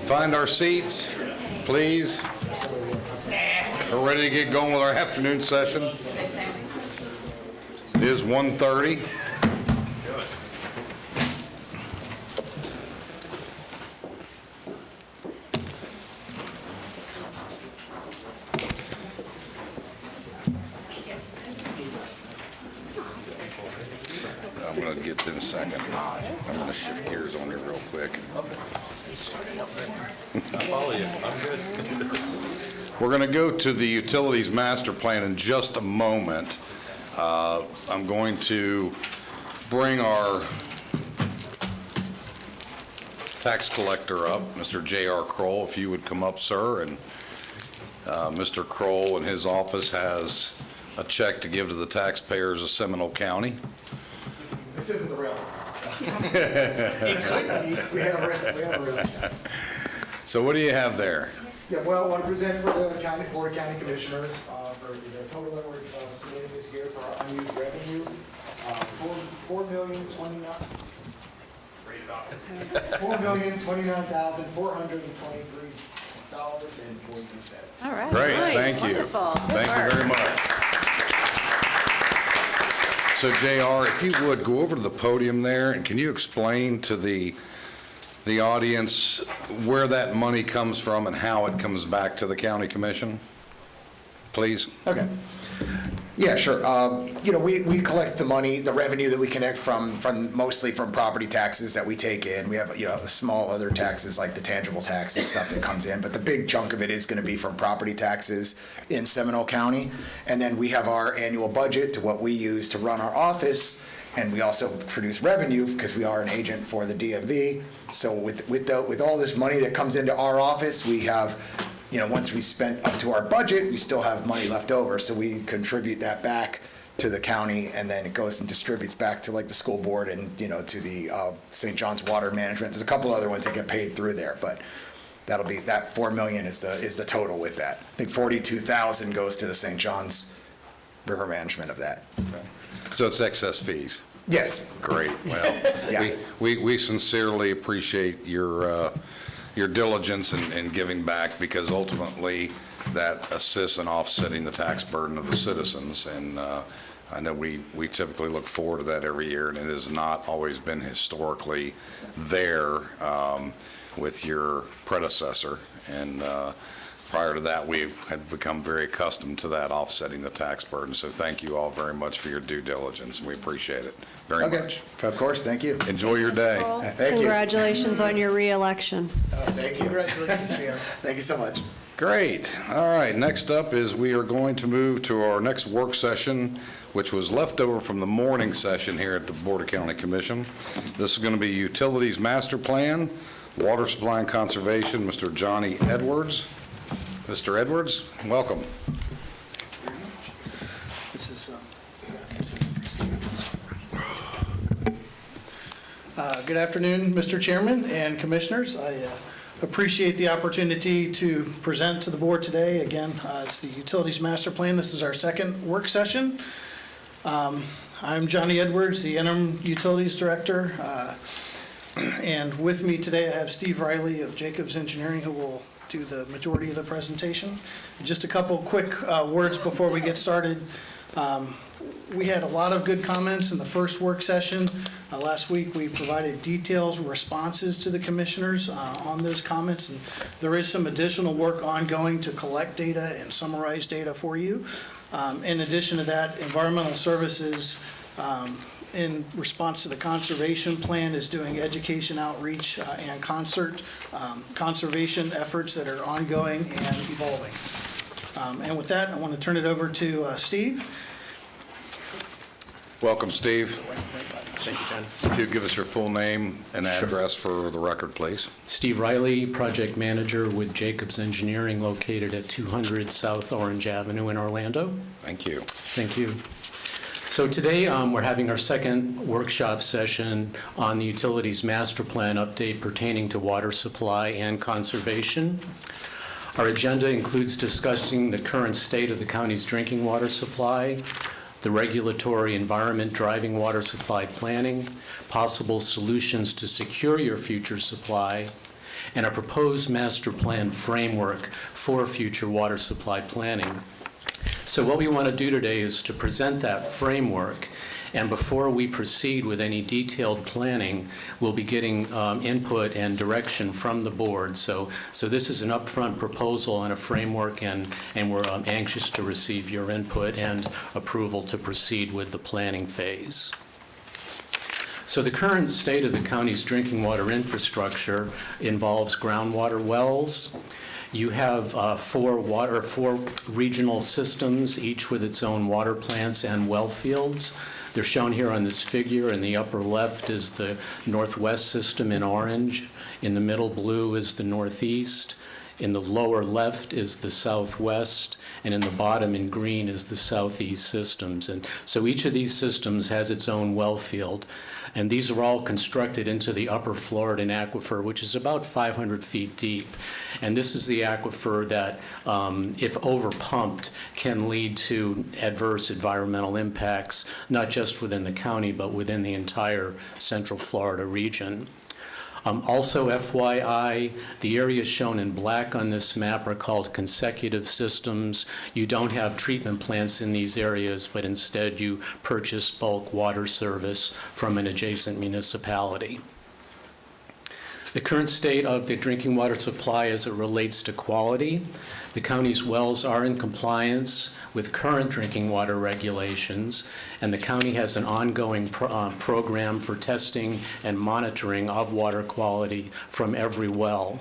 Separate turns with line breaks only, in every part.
Find our seats, please. We're ready to get going with our afternoon session. It is 1:30. I'm going to get to in a second. I'm going to shift gears on you real quick.
I'll follow you. I'm good.
We're going to go to the Utilities Master Plan in just a moment. I'm going to bring our tax collector up, Mr. J.R. Kroll, if you would come up, sir. And Mr. Kroll in his office has a check to give to the taxpayers of Seminole County.
This isn't the real one. We have a real one.
So what do you have there?
Yeah, well, I want to present for the Board of County Commissioners for the total that we're submitting this year for our unused revenue, $4,029,423.42.
All right.
Great,
Nice.
thank you.
Wonderful. Good
Thank you
work.
very much. So JR, if you would, go over to the podium there, and can you explain to the audience where that money comes from and how it comes back to the county commission, please?
Okay. Yeah, sure. We collect the money, the revenue that we collect from mostly from property taxes that we take in. We have, small other taxes like the tangible tax and stuff that comes in, but the big chunk of it is going to be from property taxes in Seminole County. And then we have our annual budget to what we use to run our office, and we also produce revenue because we are an agent for the DMV. So with all this money that comes into our office, we have, once we spent up to our budget, we still have money left over. So we contribute that back to the county, and then it goes and distributes back to like the school board and, to the St. John's Water Management. There's a couple other ones that get paid through there, but that $4 million is the total with that. I think 42,000 goes to the St. John's River Management of that.
Okay. So it's excess fees?
Yes.
Great. Well,
Yeah.
we sincerely appreciate your diligence in giving back, because ultimately that assists in offsetting the tax burden of the citizens. And I know we typically look forward to that every year, and it has not always been historically there with your predecessor. And prior to that, we had become very accustomed to that, offsetting the tax burden. So thank you all very much for your due diligence. We appreciate it very much.
Of course, thank you.
Enjoy your day.
Thank you.
Congratulations on your reelection.
Thank you. Congratulations, Chair. Thank you so much.
Great. All right, next up is we are going to move to our next work session, which was left over from the morning session here at the Board of County Commission. This is going to be Utilities Master Plan, Water Supply and Conservation, Mr. Johnny Edwards. Mr. Edwards, welcome.
This is, good afternoon, Mr. Chairman and Commissioners. I appreciate the opportunity to present to the board today. Again, it's the Utilities Master Plan. This is our second work session. I'm Johnny Edwards, the interim Utilities Director. And with me today, I have Steve Riley of Jacobs Engineering, who will do the majority of the presentation. Just a couple quick words before we get started. We had a lot of good comments in the first work session. Last week, we provided details, responses to the commissioners on those comments, and there is some additional work ongoing to collect data and summarize data for you. In addition to that, Environmental Services, in response to the conservation plan, is doing education outreach and conservation efforts that are ongoing and evolving. And with that, I want to turn it over to Steve.
Welcome, Steve.
Thank you, John.
If you'd give us your full name and address for the record, please.
Steve Riley, Project Manager with Jacobs Engineering, located at 200 South Orange Avenue in Orlando.
Thank you.
Thank you. So today we're having our second workshop session on the Utilities Master Plan update pertaining to water supply and conservation. Our agenda includes discussing the current state of the county's drinking water supply, the regulatory environment driving water supply planning, possible solutions to secure your future supply, and a proposed master plan framework for future water supply planning. So what we want to do today is to present that framework, and before we proceed with any detailed planning, we'll be getting input and direction from the board. So this is an upfront proposal on a framework, and we're anxious to receive your input and approval to proceed with the planning phase. So the current state of the county's drinking water infrastructure involves groundwater wells. You have four regional systems, each with its own water plants and well fields. They're shown here on this figure. In the upper left is the northwest system in orange. In the middle blue is the northeast. In the lower left is the southwest, and in the bottom in green is the southeast systems. And so each of these systems has its own well field, and these are all constructed into the upper Floridan aquifer, which is about 500 feet deep. And this is the aquifer that, if overpumped, can lead to adverse environmental impacts, not just within the county, but within the entire Central Florida region. Also, FYI, the areas shown in black on this map are called consecutive systems. You don't have treatment plants in these areas, but instead you purchase bulk water service from an adjacent municipality. The current state of the drinking water supply as it relates to quality: the county's wells are in compliance with current drinking water regulations, and the county has an ongoing program for testing and monitoring of water quality from every well.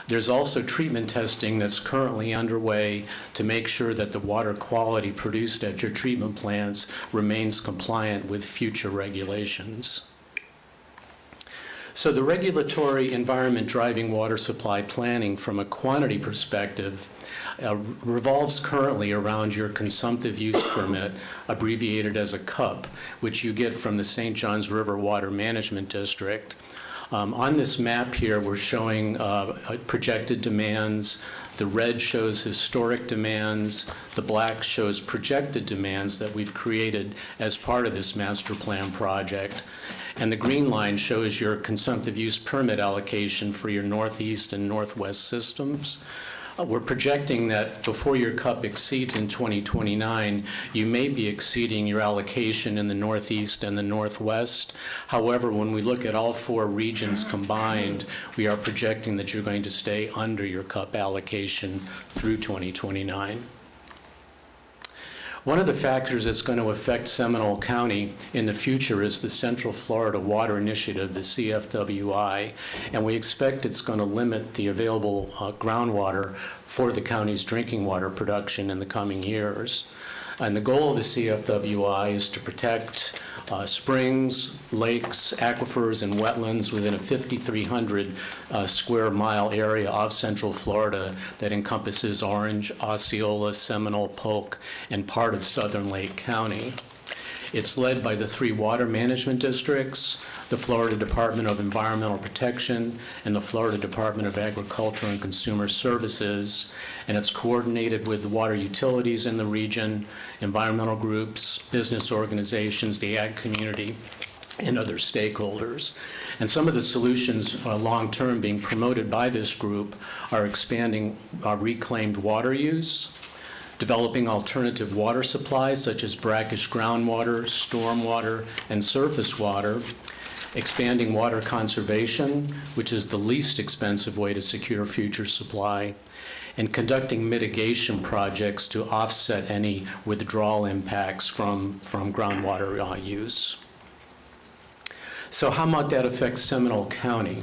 There's also treatment testing that's currently underway to make sure that the water quality produced at your treatment plants remains compliant with future regulations. So the regulatory environment driving water supply planning from a quantity perspective revolves currently around your consumptive use permit, abbreviated as a CUP, which you get from the St. Johns River Water Management District. On this map here, we're showing projected demands. The red shows historic demands. The black shows projected demands that we've created as part of this master plan project. And the green line shows your consumptive use permit allocation for your northeast and northwest systems. We're projecting that before your CUP exceeds in 2029, you may be exceeding your allocation in the northeast and the northwest. However, when we look at all four regions combined, we are projecting that you're going to stay under your CUP allocation through 2029. One of the factors that's going to affect Seminole County in the future is the Central Florida Water Initiative, the CFWI, and we expect it's going to limit the available groundwater for the county's drinking water production in the coming years. And the goal of the CFWI is to protect springs, lakes, aquifers, and wetlands within a 5,300 square mile area of Central Florida that encompasses Orange, Osceola, Seminole, Polk, and part of Southern Lake County. It's led by the three water management districts, the Florida Department of Environmental Protection, and the Florida Department of Agriculture and Consumer Services, and it's coordinated with the water utilities in the region, environmental groups, business organizations, the ag community, and other stakeholders. And some of the solutions long-term being promoted by this group are expanding reclaimed water use, developing alternative water supplies such as brackish groundwater, stormwater, and surface water, expanding water conservation, which is the least expensive way to secure future supply, and conducting mitigation projects to offset any withdrawal impacts from groundwater use. So how might that affect Seminole County?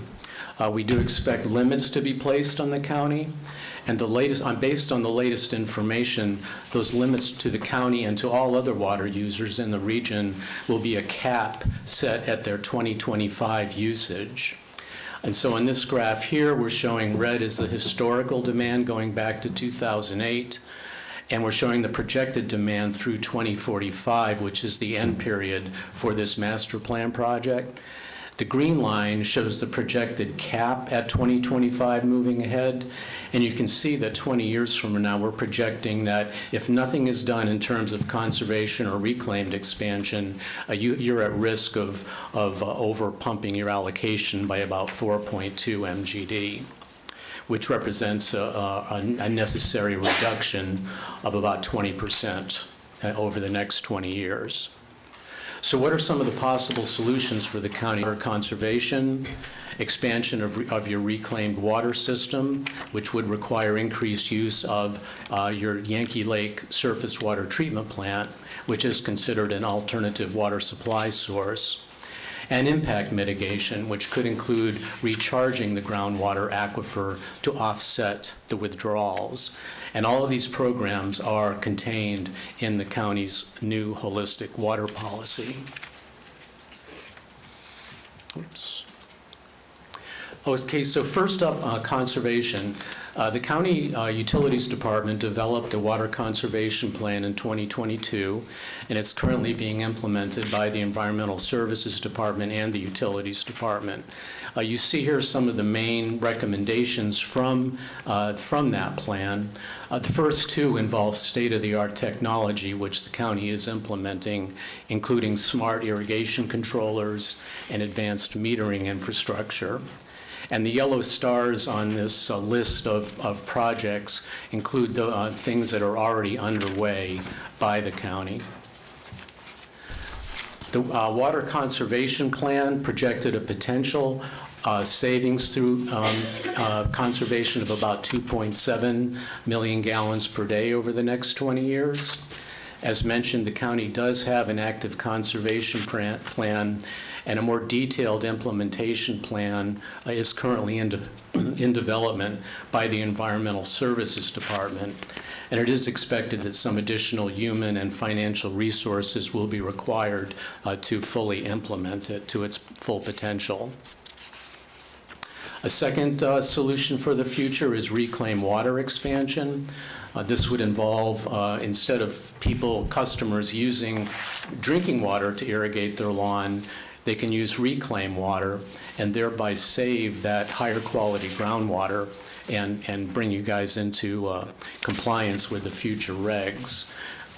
We do expect limits to be placed on the county, and based on the latest information, those limits to the county and to all other water users in the region will be a cap set at their 2025 usage. And so on this graph here, we're showing red is the historical demand going back to 2008, and we're showing the projected demand through 2045, which is the end period for this master plan project. The green line shows the projected cap at 2025 moving ahead, and you can see that 20 years from now we're projecting that if nothing is done in terms of conservation or reclaimed expansion, you're at risk of over pumping your allocation by about 4.2 MGD. which represents a necessary reduction of about 20% over the next 20 years. So what are some of the possible solutions for the county? Water conservation, expansion of your reclaimed water system, which would require increased use of your Yankee Lake surface water treatment plant, which is considered an alternative water supply source, and impact mitigation, which could include recharging the groundwater aquifer to offset the withdrawals. And all of these programs are contained in the county's new holistic water policy. Oops. Okay, so first up, conservation. The County Utilities Department developed a water conservation plan in 2022, and it's currently being implemented by the Environmental Services Department and the Utilities Department. You see here some of the main recommendations from that plan. The first two involve state-of-the-art technology, which the county is implementing, including smart irrigation controllers and advanced metering infrastructure. And the yellow stars on this list of projects include the things that are already underway by the county. The Water Conservation Plan projected a potential savings through conservation of about 2.7 million gallons per day over the next 20 years. As mentioned, the county does have an active conservation plan, and a more detailed implementation plan is currently in development by the Environmental Services Department. And it is expected that some additional human and financial resources will be required to fully implement it to its full potential. A second solution for the future is reclaimed water expansion. This would involve, instead of customers using drinking water to irrigate their lawn, they can use reclaimed water and thereby save that higher quality groundwater and bring you guys into compliance with the future regs.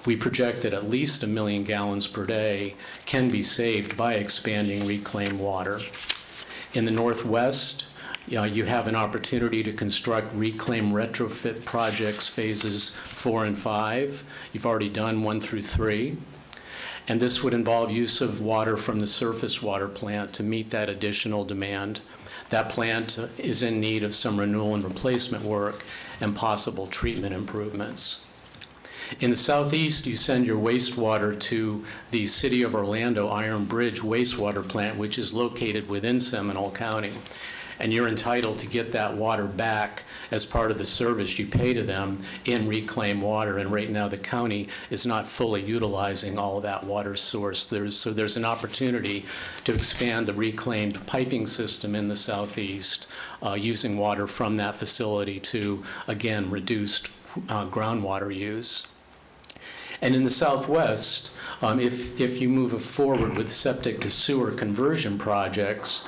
We project that at least 1 million gallons per day can be saved by expanding reclaimed water. In the Northwest, you have an opportunity to construct reclaim retrofit projects phases 4 and 5. You've already done 1 through 3. And this would involve use of water from the surface water plant to meet that additional demand. That plant is in need of some renewal and replacement work and possible treatment improvements. In the Southeast, you send your wastewater to the City of Orlando Iron Bridge wastewater plant, which is located within Seminole County. And you're entitled to get that water back as part of the service you pay to them in reclaimed water. And right now, the county is not fully utilizing all of that water source. So there's an opportunity to expand the reclaimed piping system in the Southeast using water from that facility to, again, reduce groundwater use. And in the Southwest, if you move forward with septic to sewer conversion projects,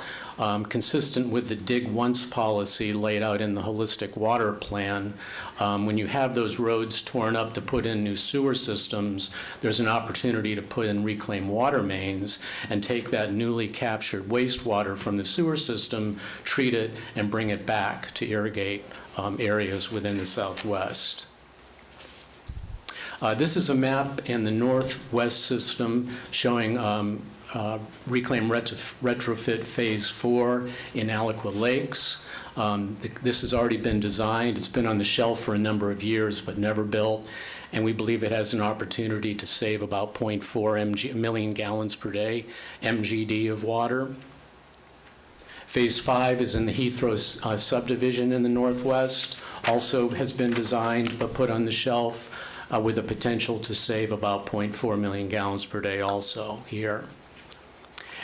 consistent with the dig once policy laid out in the holistic water plan, when you have those roads torn up to put in new sewer systems, there's an opportunity to put in reclaimed water mains and take that newly captured wastewater from the sewer system, treat it, and bring it back to irrigate areas within the Southwest. This is a map in the Northwest system showing Reclaim Retrofit Phase 4 in Aliquot Lakes. This has already been designed. It's been on the shelf for a number of years but never built, and we believe it has an opportunity to save about 0.4 million gallons per day, MGD of water. Phase 5 is in the Heathrow subdivision in the Northwest, also has been designed but put on the shelf with the potential to save about 0.4 million gallons per day also here.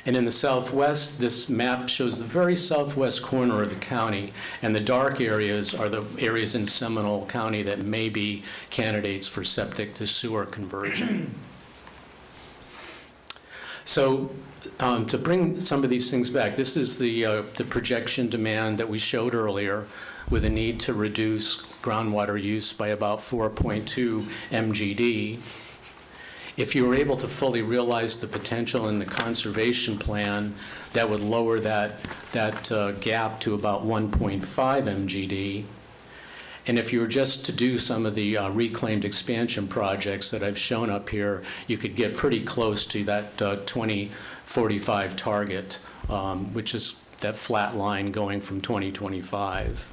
And in the Southwest, this map shows the very southwest corner of the county, and the dark areas are the areas in Seminole County that may be candidates for septic to sewer conversion. So to bring some of these things back, this is the projection demand that we showed earlier with a need to reduce groundwater use by about 4.2 MGD. If you were able to fully realize the potential in the conservation plan, that would lower that gap to about 1.5 MGD. And if you were just to do some of the reclaimed expansion projects that I've shown up here, you could get pretty close to that 2045 target, which is that flat line going from 2025.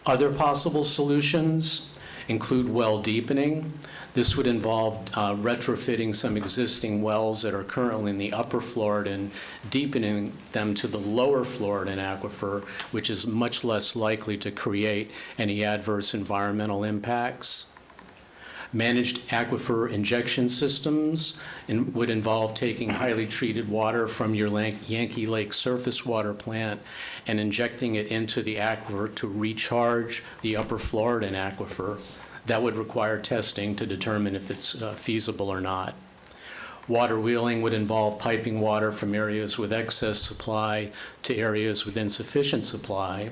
Other possible solutions include well deepening. This would involve retrofitting some existing wells that are currently in the upper Floridan, deepening them to the lower Floridan aquifer, which is much less likely to create any adverse environmental impacts. Managed aquifer injection systems would involve taking highly treated water from your Yankee Lake surface water plant and injecting it into the aquifer to recharge the upper Floridan aquifer. That would require testing to determine if it's feasible or not. Water wheeling would involve piping water from areas with excess supply to areas with insufficient supply.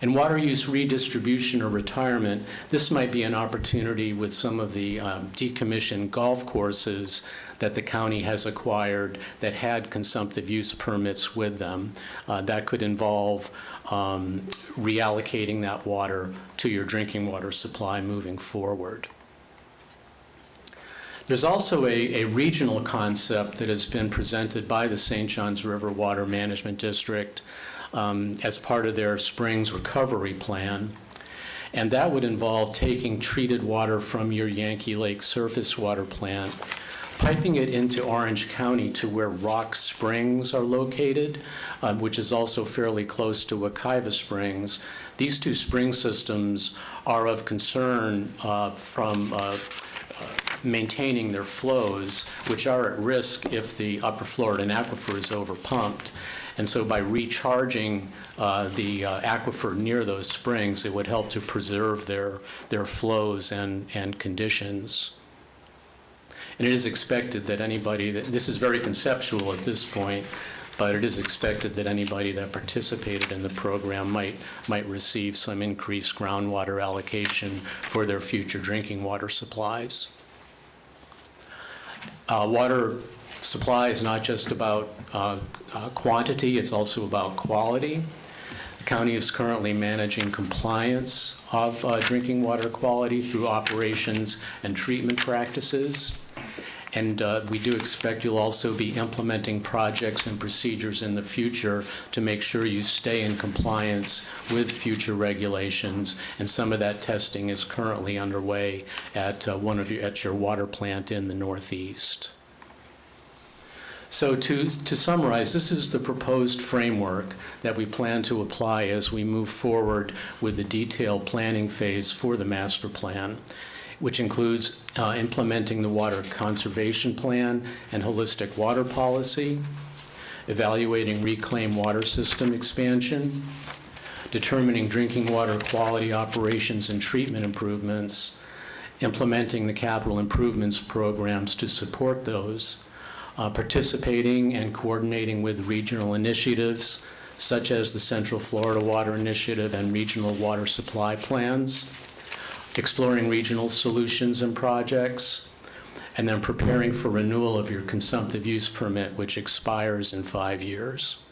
And water use redistribution or retirement, this might be an opportunity with some of the decommissioned golf courses that the county has acquired that had consumptive use permits with them. That could involve reallocating that water to your drinking water supply moving forward. There's also a regional concept that has been presented by the St. Johns River Water Management District as part of their Springs Recovery Plan. And that would involve taking treated water from your Yankee Lake surface water plant, piping it into Orange County to where Rock Springs are located, which is also fairly close to Wekiva Springs. These two spring systems are of concern from maintaining their flows, which are at risk if the upper Floridan aquifer is overpumped. And so by recharging the aquifer near those springs, it would help to preserve their flows and conditions. And it is expected that this is very conceptual at this point, but it is expected that anybody that participated in the program might receive some increased groundwater allocation for their future drinking water supplies. Water supply is not just about quantity, it's also about quality. The county is currently managing compliance of drinking water quality through operations and treatment practices. And we do expect you'll also be implementing projects and procedures in the future to make sure you stay in compliance with future regulations. And some of that testing is currently underway at your water plant in the Northeast. So to summarize, this is the proposed framework that we plan to apply as we move forward with the detailed planning phase for the master plan, which includes implementing the water conservation plan and holistic water policy, evaluating reclaimed water system expansion, determining drinking water quality operations and treatment improvements, implementing the capital improvements programs to support those, participating and coordinating with regional initiatives such as the Central Florida Water Initiative and regional water supply plans, exploring regional solutions and projects, and then preparing for renewal of your consumptive use permit, which expires in 5 years.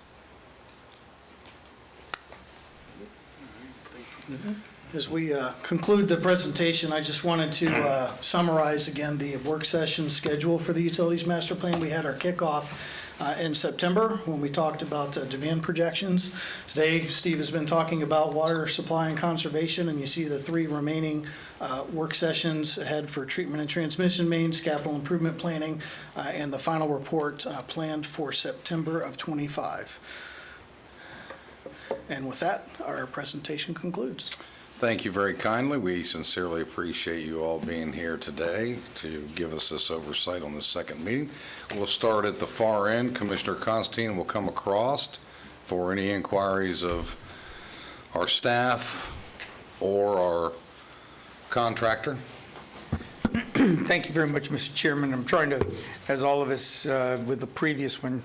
As we conclude the presentation, I just wanted to summarize again the work session schedule for the Utilities Master Plan. We had our kickoff in September when we talked about demand projections. Today, Steve has been talking about water supply and conservation, and you see the 3 remaining work sessions ahead for treatment and transmission mains, capital improvement planning, and the final report planned for September of '25. And with that, our presentation concludes.
Thank you very kindly. We sincerely appreciate you all being here today to give us this oversight on this second meeting. We'll start at the far end. Commissioner Constantine will come across for any inquiries of our staff or our contractor.
Thank you very much, Mr. Chairman. I'm trying to, as all of us with the previous one,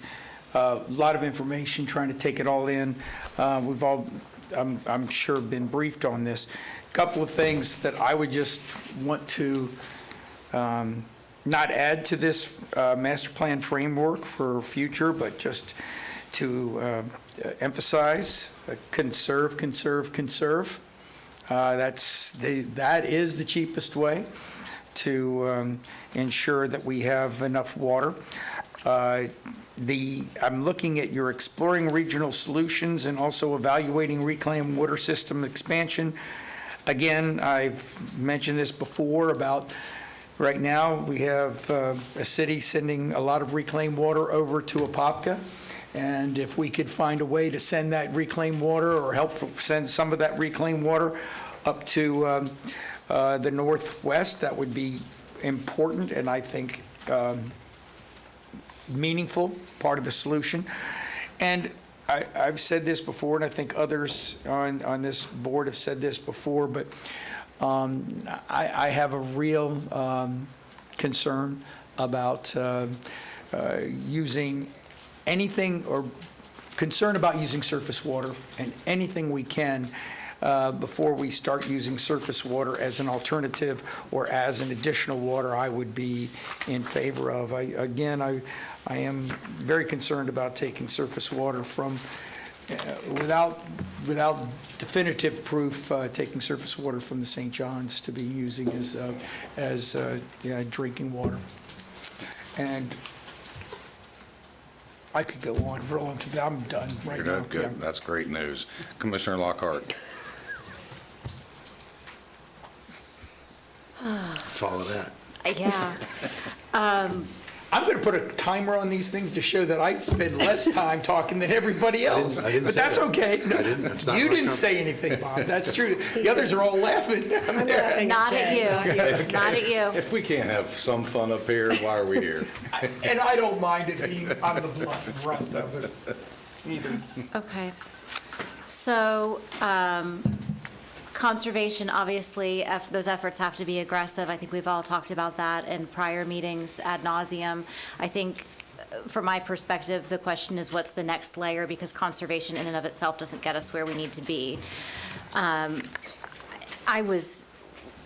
a lot of information, trying to take it all in. We've all I'm sure been briefed on this. Couple of things that I would just want to not add to this master plan framework for future, but just to emphasize, conserve, conserve, conserve. That is the cheapest way to ensure that we have enough water. I'm looking at your exploring regional solutions and also evaluating reclaimed water system expansion. Again, I've mentioned this before about right now we have a city sending a lot of reclaimed water over to Apopka. And if we could find a way to send that reclaimed water or help send some of that reclaimed water up to the northwest, that would be important and I think meaningful part of the solution. And I've said this before, and I think others on this board have said this before, but I have a real concern about using anything or concern about using surface water and anything we can before we start using surface water as an alternative or as an additional water I would be in favor of. I am very concerned about taking surface water from, without definitive proof, taking surface water from the St. John's to be using as drinking water. And I could go on for a long time, but I'm done right now.
You're done? Good. That's great news. Commissioner Lockhart.
Follow that.
Yeah.
I'm going to put a timer on these things to show that I spend less time talking than everybody else.
I didn't
But
say
that's
that.
okay.
I didn't. That's not
You
my
didn't
comment.
say anything, Bob. That's true. The others are all laughing.
Not at you. Not at you.
If we can't have some fun up here, why are we here?
And I don't mind it being on the blunt front of it either.
Okay. So, conservation, obviously, those efforts have to be aggressive. I think we've all talked about that in prior meetings ad nauseum. I think, from my perspective, the question is what's the next layer, because conservation in and of itself doesn't get us where we need to be. I was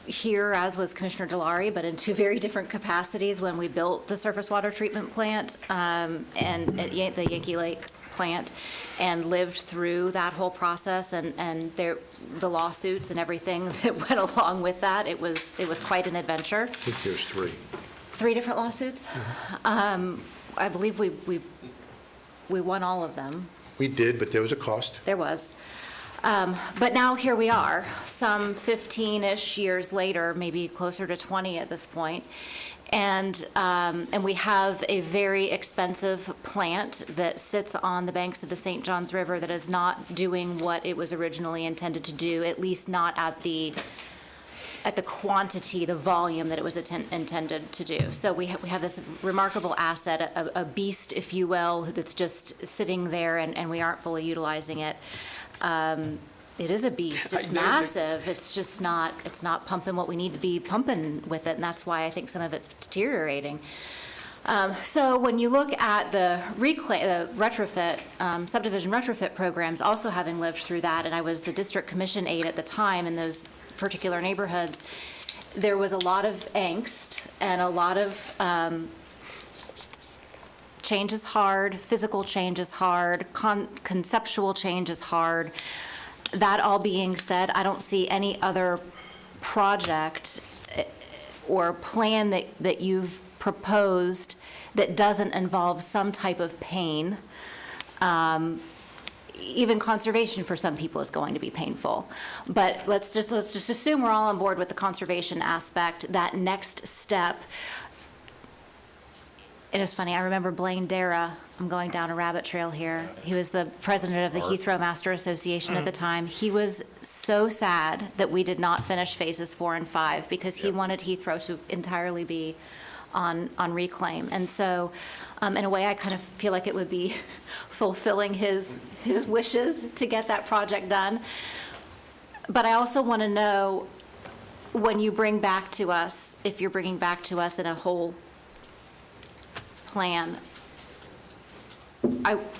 here, as was Commissioner Delary, but in two very different capacities when we built the surface water treatment plant and at the Yankee Lake plant, and lived through that whole process and the lawsuits and everything that went along with that. It was quite an adventure.
I think there's 3.
3 different lawsuits. I believe we won all of them.
We did, but there was a cost.
There was. But now here we are, some 15-ish years later, maybe closer to 20 at this point, and we have a very expensive plant that sits on the banks of the St. Johns River that is not doing what it was originally intended to do, at least not at the quantity, the volume that it was intended to do. So we have this remarkable asset, a beast, if you will, that's just sitting there, and we aren't fully utilizing it. It is a beast. It's massive. It's just not, it's not pumping what we need to be pumping with it, and that's why I think some of it's deteriorating. So when you look at the retrofit, subdivision retrofit programs, also having lived through that, and I was the district commission aide at the time in those particular neighborhoods, there was a lot of angst and a lot of change is hard, physical change is hard, conceptual change is hard. That all being said, I don't see any other project or plan that you've proposed that doesn't involve some type of pain. Even conservation for some people is going to be painful. But let's just assume we're all on board with the conservation aspect, that next step. And it's funny, I remember Blaine Dara, I'm going down a rabbit trail here. He was the president of the Heathrow Master Association at the time. He was so sad that we did not finish phases 4 and 5 because he wanted Heathrow to entirely be on reclaim. And so, in a way, I kind of feel like it would be fulfilling his wishes to get that project done. But I also want to know, when you bring back to us, if you're bringing back to us in a whole plan,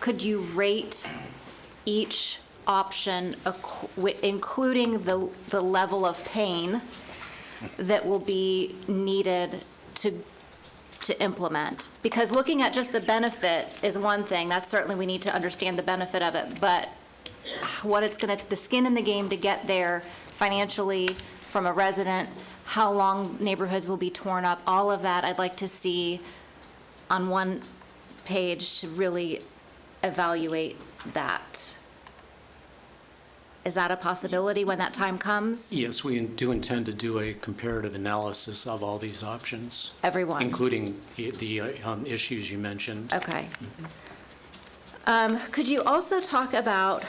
could you rate each option, including the level of pain that will be needed to implement? Because looking at just the benefit is one thing. That's certainly, we need to understand the benefit of it, but what it's going to, the skin in the game to get there financially from a resident, how long neighborhoods will be torn up, all of that I'd like to see on one page to really evaluate that. Is that a possibility when that time comes?
Yes, we do intend to do a comparative analysis of all these options,
Everyone?
including the issues you mentioned.
Okay. Could you also talk about,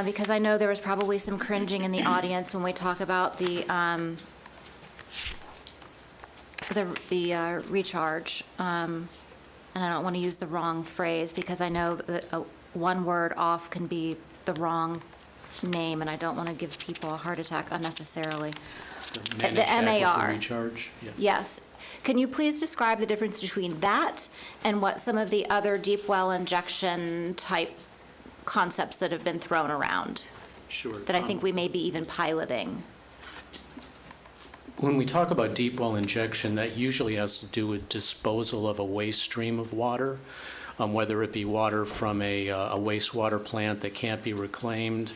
because I know there was probably some cringing in the audience when we talk about the recharge, and I don't want to use the wrong phrase because I know that one word off can be the wrong name, and I don't want to give people a heart attack unnecessarily.
Managed aquifer
MAR.
recharge. Yeah.
Yes. Can you please describe the difference between that and what some of the other deep well injection type concepts that have been thrown around
Sure.
that I think we may be even piloting?
When we talk about deep well injection, that usually has to do with disposal of a waste stream of water, whether it be water from a wastewater plant that can't be reclaimed,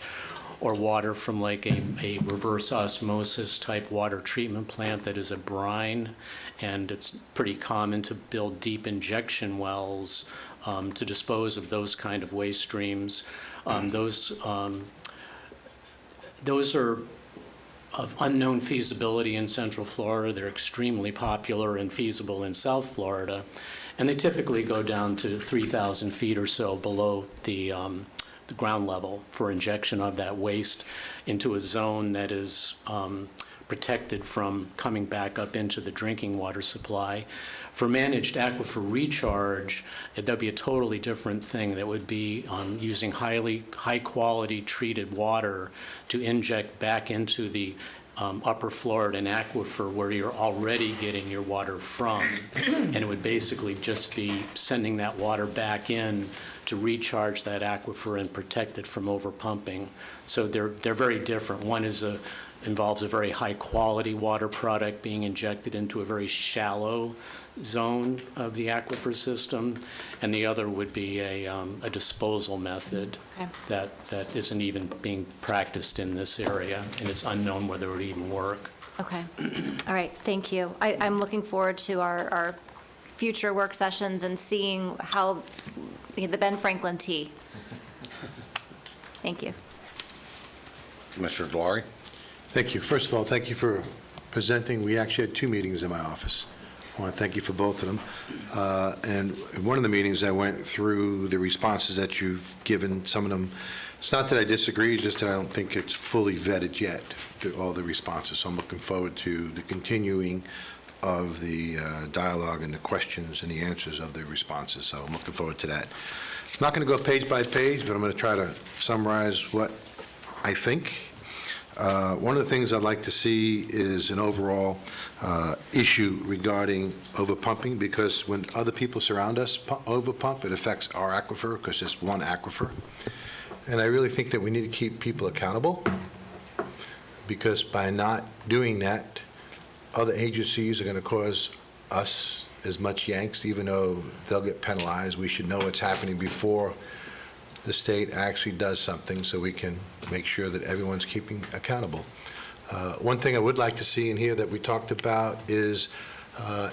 or water from like a reverse osmosis type water treatment plant that is a brine. And it's pretty common to build deep injection wells to dispose of those kind of waste streams. Those are of unknown feasibility in Central Florida. They're extremely popular and feasible in South Florida. And they typically go down to 3,000 feet or so below the ground level for injection of that waste into a zone that is protected from coming back up into the drinking water supply. For managed aquifer recharge, that'd be a totally different thing. That would be using high-quality treated water to inject back into the upper Floridan aquifer where you're already getting your water from. And it would basically just be sending that water back in to recharge that aquifer and protect it from overpumping. So they're very different. One involves a very high-quality water product being injected into a very shallow zone of the aquifer system, and the other would be a disposal method
Okay.
that isn't even being practiced in this area, and it's unknown whether it would even work.
Okay. All right, thank you. I'm looking forward to our future work sessions and seeing how the Ben Franklin tea. Thank you.
Commissioner Delory?
Thank you. First of all, thank you for presenting. We actually had 2 meetings in my office. I want to thank you for both of them. And in one of the meetings, I went through the responses that you've given. Some of them, it's not that I disagree, it's just that I don't think it's fully vetted yet, to all the responses. So I'm looking forward to the continuing of the dialogue and the questions and the answers of the responses. So I'm looking forward to that. I'm not going to go page by page, but I'm going to try to summarize what I think. One of the things I'd like to see is an overall issue regarding overpumping, because when other people surround us overpump, it affects our aquifer because it's one aquifer. And I really think that we need to keep people accountable, because by not doing that, other agencies are going to cause us as much yanks, even though they'll get penalized. We should know what's happening before the state actually does something, so we can make sure that everyone's keeping accountable. One thing I would like to see in here that we talked about is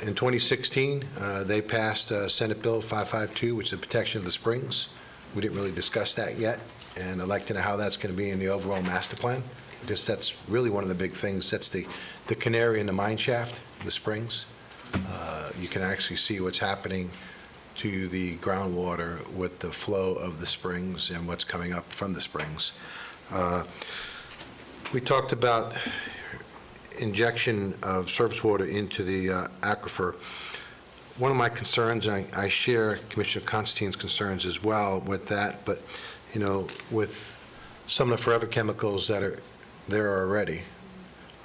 in 2016, they passed Senate Bill 552, which is the protection of the springs. We didn't really discuss that yet, and I'd like to know how that's going to be in the overall master plan, because that's really one of the big things. That's the canary in the mine shaft, the springs. You can actually see what's happening to the groundwater with the flow of the springs and what's coming up from the springs. We talked about injection of surface water into the aquifer. One of my concerns, I share Commissioner Constantine's concerns as well with that, but, you know, with some of the forever chemicals that are there already,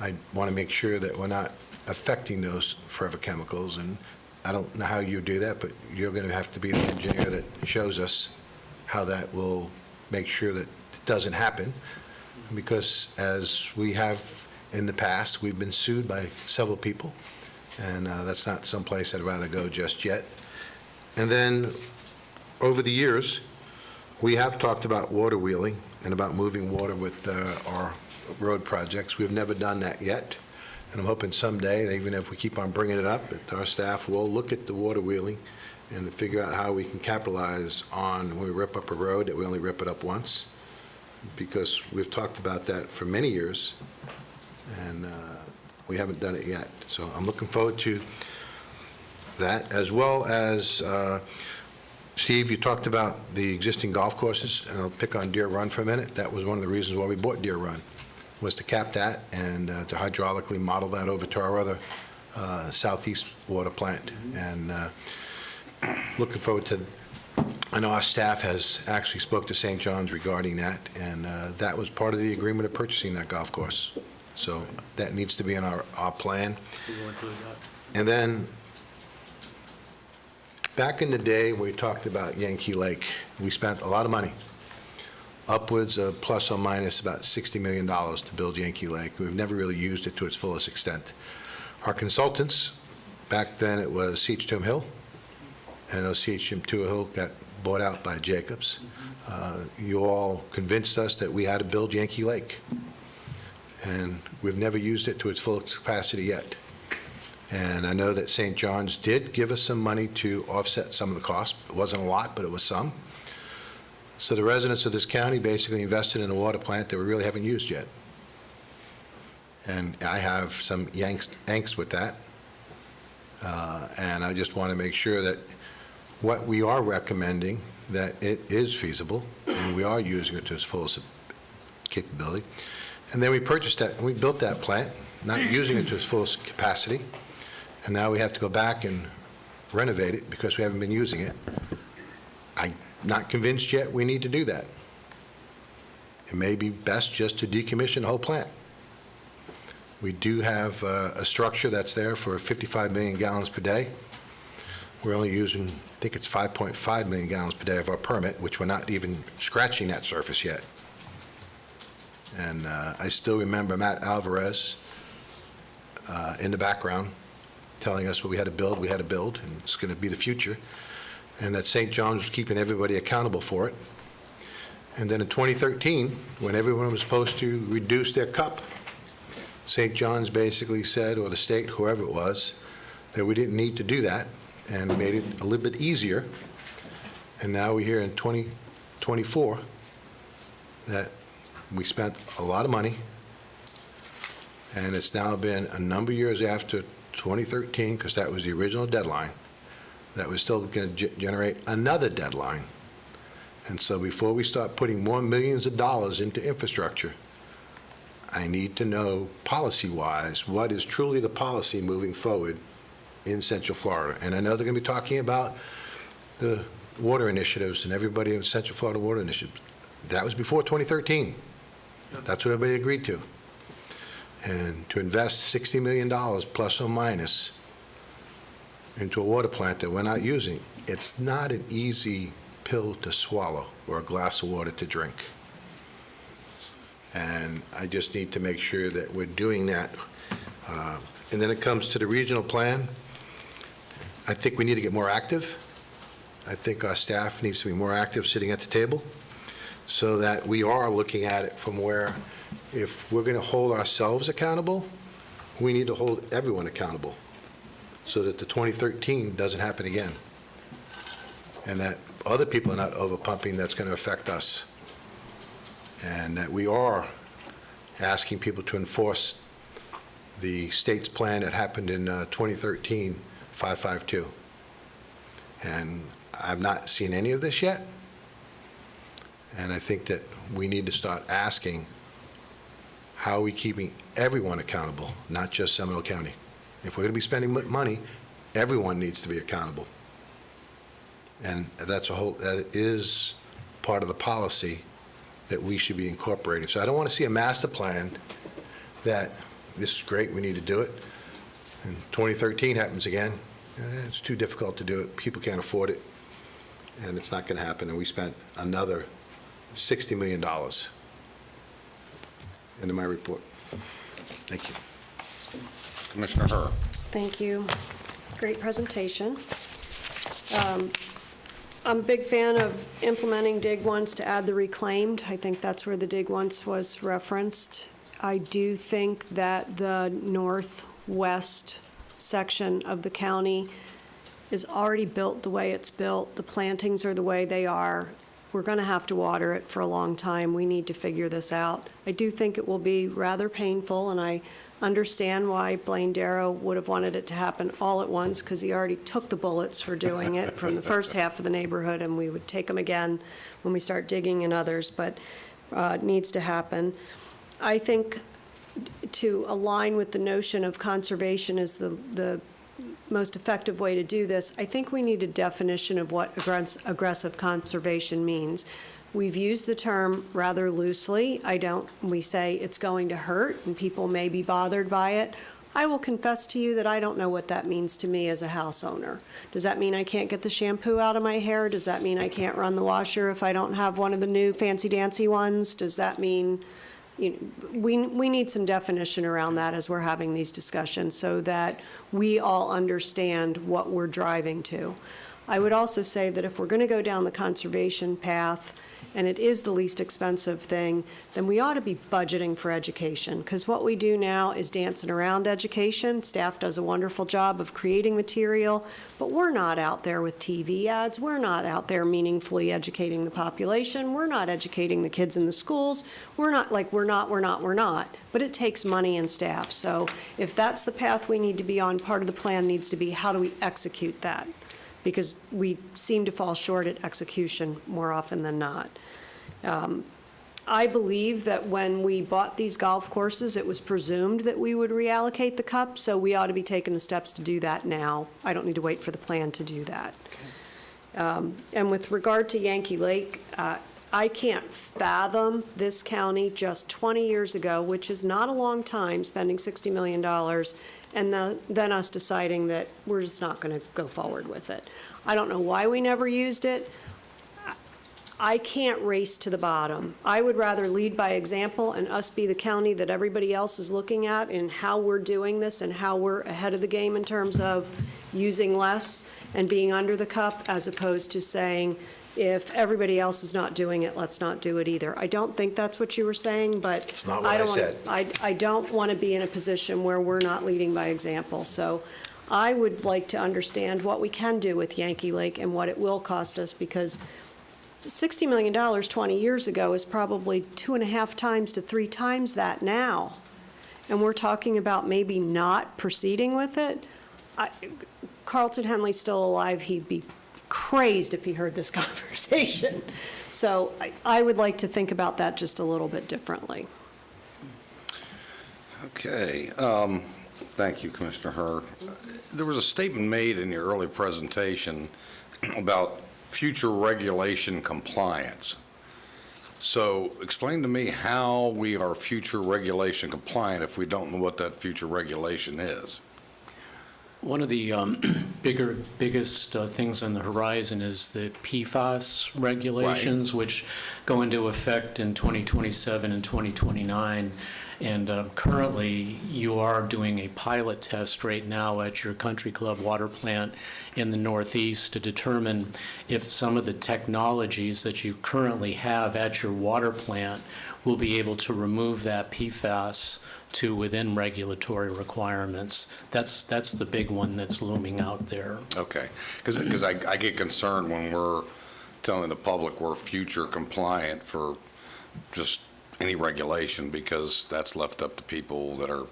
I want to make sure that we're not affecting those forever chemicals. And I don't know how you do that, but you're going to have to be the engineer that shows us how that will make sure that the doesn't happen, because as we have in the past, we've been sued by several people, and that's not someplace I'd rather go just yet. And then, over the years, we have talked about water wheeling and about moving water with our road projects. We've never done that yet, and I'm hoping someday, even if we keep on bringing it up, that our staff will look at the water wheeling and figure out how we can capitalize on, when we rip up a road, that we only rip it up once, because we've talked about that for many years, and we haven't done it yet. So I'm looking forward to that, as well as, Steve, you talked about the existing golf courses, and I'll pick on Deer Run for a minute. That was one of the reasons why we bought Deer Run, was to cap that and to hydraulically model that over to our other southeast water plant. And looking forward to, I know our staff has actually spoke to St. John's regarding that, and that was part of the agreement of purchasing that golf course. So that needs to be in our plan. And then, back in the day, when we talked about Yankee Lake, we spent a lot of money, upwards of plus or minus about $60 million to build Yankee Lake. We've never really used it to its fullest extent. Our consultants, back then it was Seachtomb Hill, and I know Seachtomb Hill got bought out by Jacobs. You all convinced us that we had to build Yankee Lake, and we've never used it to its full capacity yet. And I know that St. John's did give us some money to offset some of the costs. It wasn't a lot, but it was some. So the residents of this county basically invested in a water plant that we really haven't used yet. And I have some angst with that. And I just want to make sure that what we are recommending, that it is feasible, and we are using it to its fullest capability. And then we purchased that, and we built that plant, not using it to its fullest capacity. And now we have to go back and renovate it because we haven't been using it. I'm not convinced yet we need to do that. It may be best just to decommission the whole plant. We do have a structure that's there for 55 million gallons per day. We're only using, I think it's 5.5 million gallons per day of our permit, which we're not even scratching that surface yet. And I still remember Matt Alvarez in the background telling us what we had to build, and it's going to be the future, and that St. John's was keeping everybody accountable for it. And then in 2013, when everyone was supposed to reduce their cup, St. John's basically said, or the state, whoever it was, that we didn't need to do that, and made it a little bit easier. And now we're here in 2024 that we spent a lot of money, and it's now been a number of years after 2013, because that was the original deadline, that was still going to generate another deadline. And so before we start putting more millions of dollars into infrastructure, I need to know policy-wise what is truly the policy moving forward in Central Florida. And I know they're going to be talking about the water initiatives and everybody in Central Florida water initiatives. That was before 2013. That's what everybody agreed to. And to invest $60 million plus or minus into a water plant that we're not using, it's not an easy pill to swallow or a glass of water to drink. And I just need to make sure that we're doing that. And then it comes to the regional plan. I think we need to get more active. I think our staff needs to be more active sitting at the table, so that we are looking at it from where, if we're going to hold ourselves accountable, we need to hold everyone accountable, so that the 2013 doesn't happen again, and that other people are not overpumping that's going to affect us, and that we are asking people to enforce the state's plan that happened in 2013, 552. And I've not seen any of this yet. And I think that we need to start asking, how are we keeping everyone accountable, not just Seminole County? If we're going to be spending money, everyone needs to be accountable. And that is part of the policy that we should be incorporating. So I don't want to see a master plan that, this is great, we need to do it, and 2013 happens again. It's too difficult to do it, people can't afford it, and it's not going to happen, and we spent another $60 million. End of my report. Thank you.
Commissioner Herr.
Thank you. Great presentation. I'm a big fan of implementing dig once to add the reclaimed. I think that's where the dig once was referenced. I do think that the northwest section of the county is already built the way it's built. The plantings are the way they are. We're going to have to water it for a long time. We need to figure this out. I do think it will be rather painful, and I understand why Blaine Darrow would have wanted it to happen all at once, because he already took the bullets for doing it from the first half of the neighborhood, and we would take them again when we start digging in others, but it needs to happen. I think to align with the notion of conservation is the most effective way to do this, I think we need a definition of what aggressive conservation means. We've used the term rather loosely. We say it's going to hurt and people may be bothered by it. I will confess to you that I don't know what that means to me as a house owner. Does that mean I can't get the shampoo out of my hair? Does that mean I can't run the washer if I don't have one of the new fancy dancy ones? Does that mean, we need some definition around that as we're having these discussions so that we all understand what we're driving to. I would also say that if we're going to go down the conservation path, and it is the least expensive thing, then we ought to be budgeting for education, because what we do now is dancing around education. Staff does a wonderful job of creating material, but we're not out there with TV ads. We're not out there meaningfully educating the population. We're not educating the kids in the schools. We're not. But it takes money and staff. So if that's the path we need to be on, part of the plan needs to be how do we execute that? Because we seem to fall short at execution more often than not. I believe that when we bought these golf courses, it was presumed that we would reallocate the cup, so we ought to be taking the steps to do that now. I don't need to wait for the plan to do that. And with regard to Yankee Lake, I can't fathom this county just 20 years ago, which is not a long time, spending $60 million, and then us deciding that we're just not going to go forward with it. I don't know why we never used it. I can't race to the bottom. I would rather lead by example and us be the county that everybody else is looking at in how we're doing this and how we're ahead of the game in terms of using less and being under the cup, as opposed to saying, if everybody else is not doing it, let's not do it either. I don't think that's what you were saying, but
It's not what I said.
I don't want to be in a position where we're not leading by example. So I would like to understand what we can do with Yankee Lake and what it will cost us, because $60 million 20 years ago is probably 2.5 times to 3 times that now. And we're talking about maybe not proceeding with it. Carlton Henley's still alive. He'd be crazed if he heard this conversation. So I would like to think about that just a little bit differently.
Okay. Thank you, Commissioner Herr. There was a statement made in your early presentation about future regulation compliance. So explain to me how we are future regulation compliant if we don't know what that future regulation is.
One of the biggest things on the horizon is the PFAS regulations, which go into effect in 2027 and 2029. And currently, you are doing a pilot test right now at your Country Club water plant in the Northeast to determine if some of the technologies that you currently have at your water plant will be able to remove that PFAS to within regulatory requirements. That's the big one that's looming out there.
Okay, because I get concerned when we're telling the public we're future compliant for just any regulation, because that's left up to people that are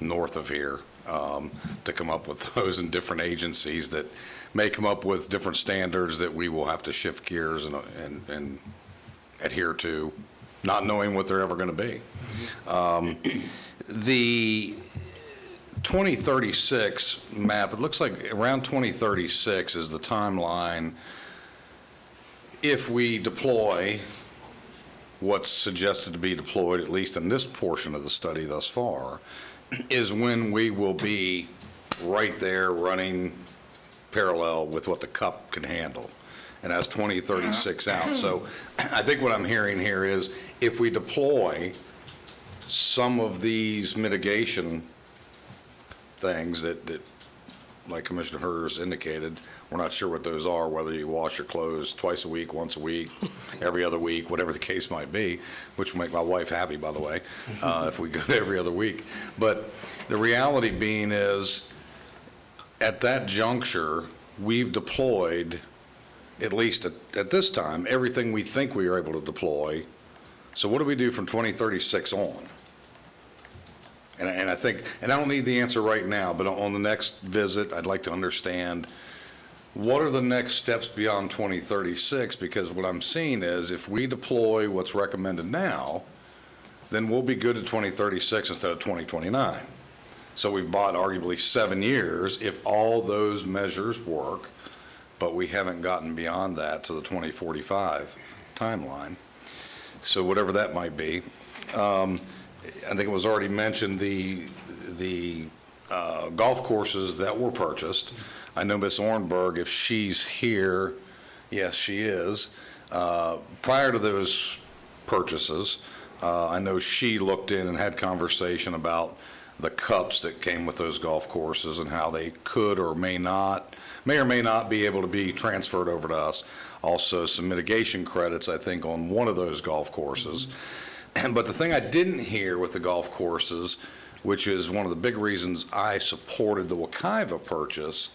north of here to come up with those, in different agencies that may come up with different standards that we will have to shift gears and adhere to, not knowing what they're ever going to be. The 2036 map, it looks like around 2036 is the timeline if we deploy what's suggested to be deployed, at least in this portion of the study thus far, is when we will be right there running parallel with what the cup can handle. and has 2036 out. So I think what I'm hearing here is if we deploy some of these mitigation things that like Commissioner Hers indicated, we're not sure what those are, whether you wash your clothes twice a week, once a week, every other week, whatever the case might be, which will make my wife happy, by the way, if we go every other week. But the reality being is, at that juncture, we've deployed, at least at this time, everything we think we are able to deploy. So what do we do from 2036 on? And I think, and I don't need the answer right now, but on the next visit, I'd like to understand what are the next steps beyond 2036? Because what I'm seeing is if we deploy what's recommended now, then we'll be good to 2036 instead of 2029. So we've bought arguably 7 years if all those measures work, but we haven't gotten beyond that to the 2045 timeline. So whatever that might be. I think it was already mentioned the golf courses that were purchased. I know Ms. Ornberg, if she's here, yes, she is. Prior to those purchases, I know she looked in and had conversation about the cups that came with those golf courses and how they could or may or may not be able to be transferred over to us. Also, some mitigation credits, I think, on one of those golf courses. But the thing I didn't hear with the golf courses, which is one of the big reasons I supported the Wekiva purchase,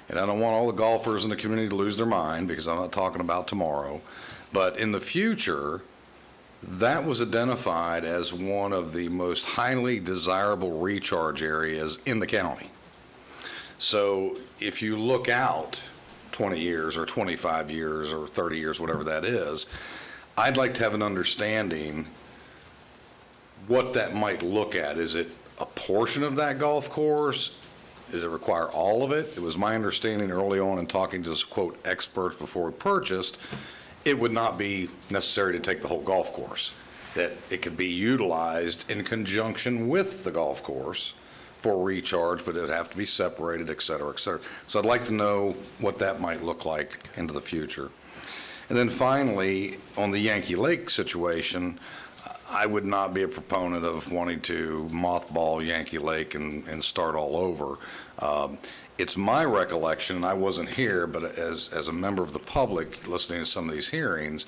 and I don't want all the golfers in the community to lose their mind because I'm not talking about tomorrow, but in the future, that was identified as one of the most highly desirable recharge areas in the county. So if you look out 20 years or 25 years or 30 years, whatever that is, I'd like to have an understanding what that might look at. Is it a portion of that golf course? Does it require all of it? It was my understanding early on in talking to, quote, experts before we purchased, it would not be necessary to take the whole golf course, that it could be utilized in conjunction with the golf course for recharge, but it would have to be separated, et cetera, et cetera. So I'd like to know what that might look like into the future. And then finally, on the Yankee Lake situation, I would not be a proponent of wanting to mothball Yankee Lake and start all over. It's my recollection, and I wasn't here, but as a member of the public listening to some of these hearings,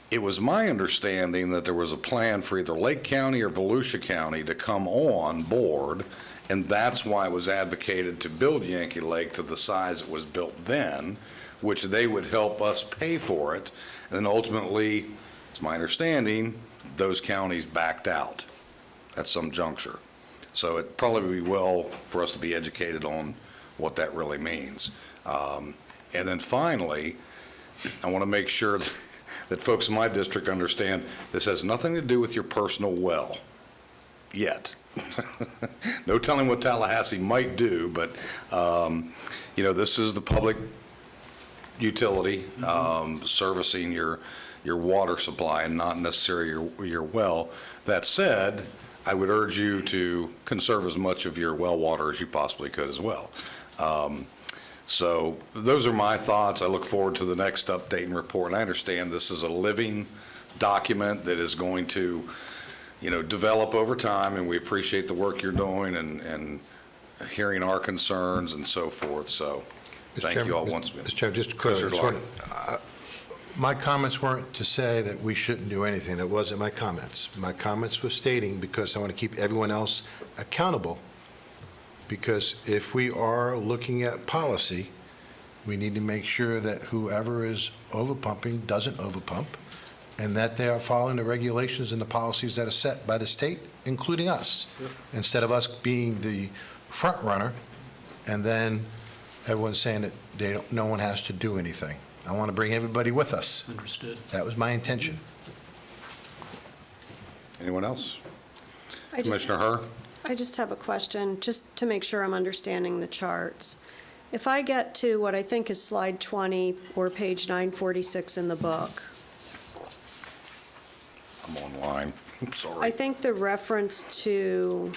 it was my understanding that there was a plan for either Lake County or Volusia County to come on board, and that's why it was advocated to build Yankee Lake to the size it was built then, which they would help us pay for it. And then ultimately, it's my understanding, those counties backed out at some juncture. So it'd probably be well for us to be educated on what that really means. And then finally, I want to make sure that folks in my district understand this has nothing to do with your personal well yet. No telling what Tallahassee might do, but this is the public utility servicing your water supply and not necessarily your well. That said, I would urge you to conserve as much of your well water as you possibly could as well. So those are my thoughts. I look forward to the next update and report. And I understand this is a living document that is going to, develop over time, and we appreciate the work you're doing and hearing our concerns and so forth. So thank you all once again.
Mr. Chairman, just to clarify, my comments weren't to say that we shouldn't do anything. That wasn't my comments. My comments were stating, because I want to keep everyone else accountable, because if we are looking at policy, we need to make sure that whoever is overpumping doesn't overpump, and that they are following the regulations and the policies that are set by the state, including us, instead of us being the front runner, and then everyone's saying that no one has to do anything. I want to bring everybody with us.
Understood.
That was my intention.
Anyone else?
I just-
Commissioner Herr?
I just have a question, just to make sure I'm understanding the charts. If I get to what I think is slide 20 or page 946 in the book,
I'm online. I'm
I
sorry.
think the reference to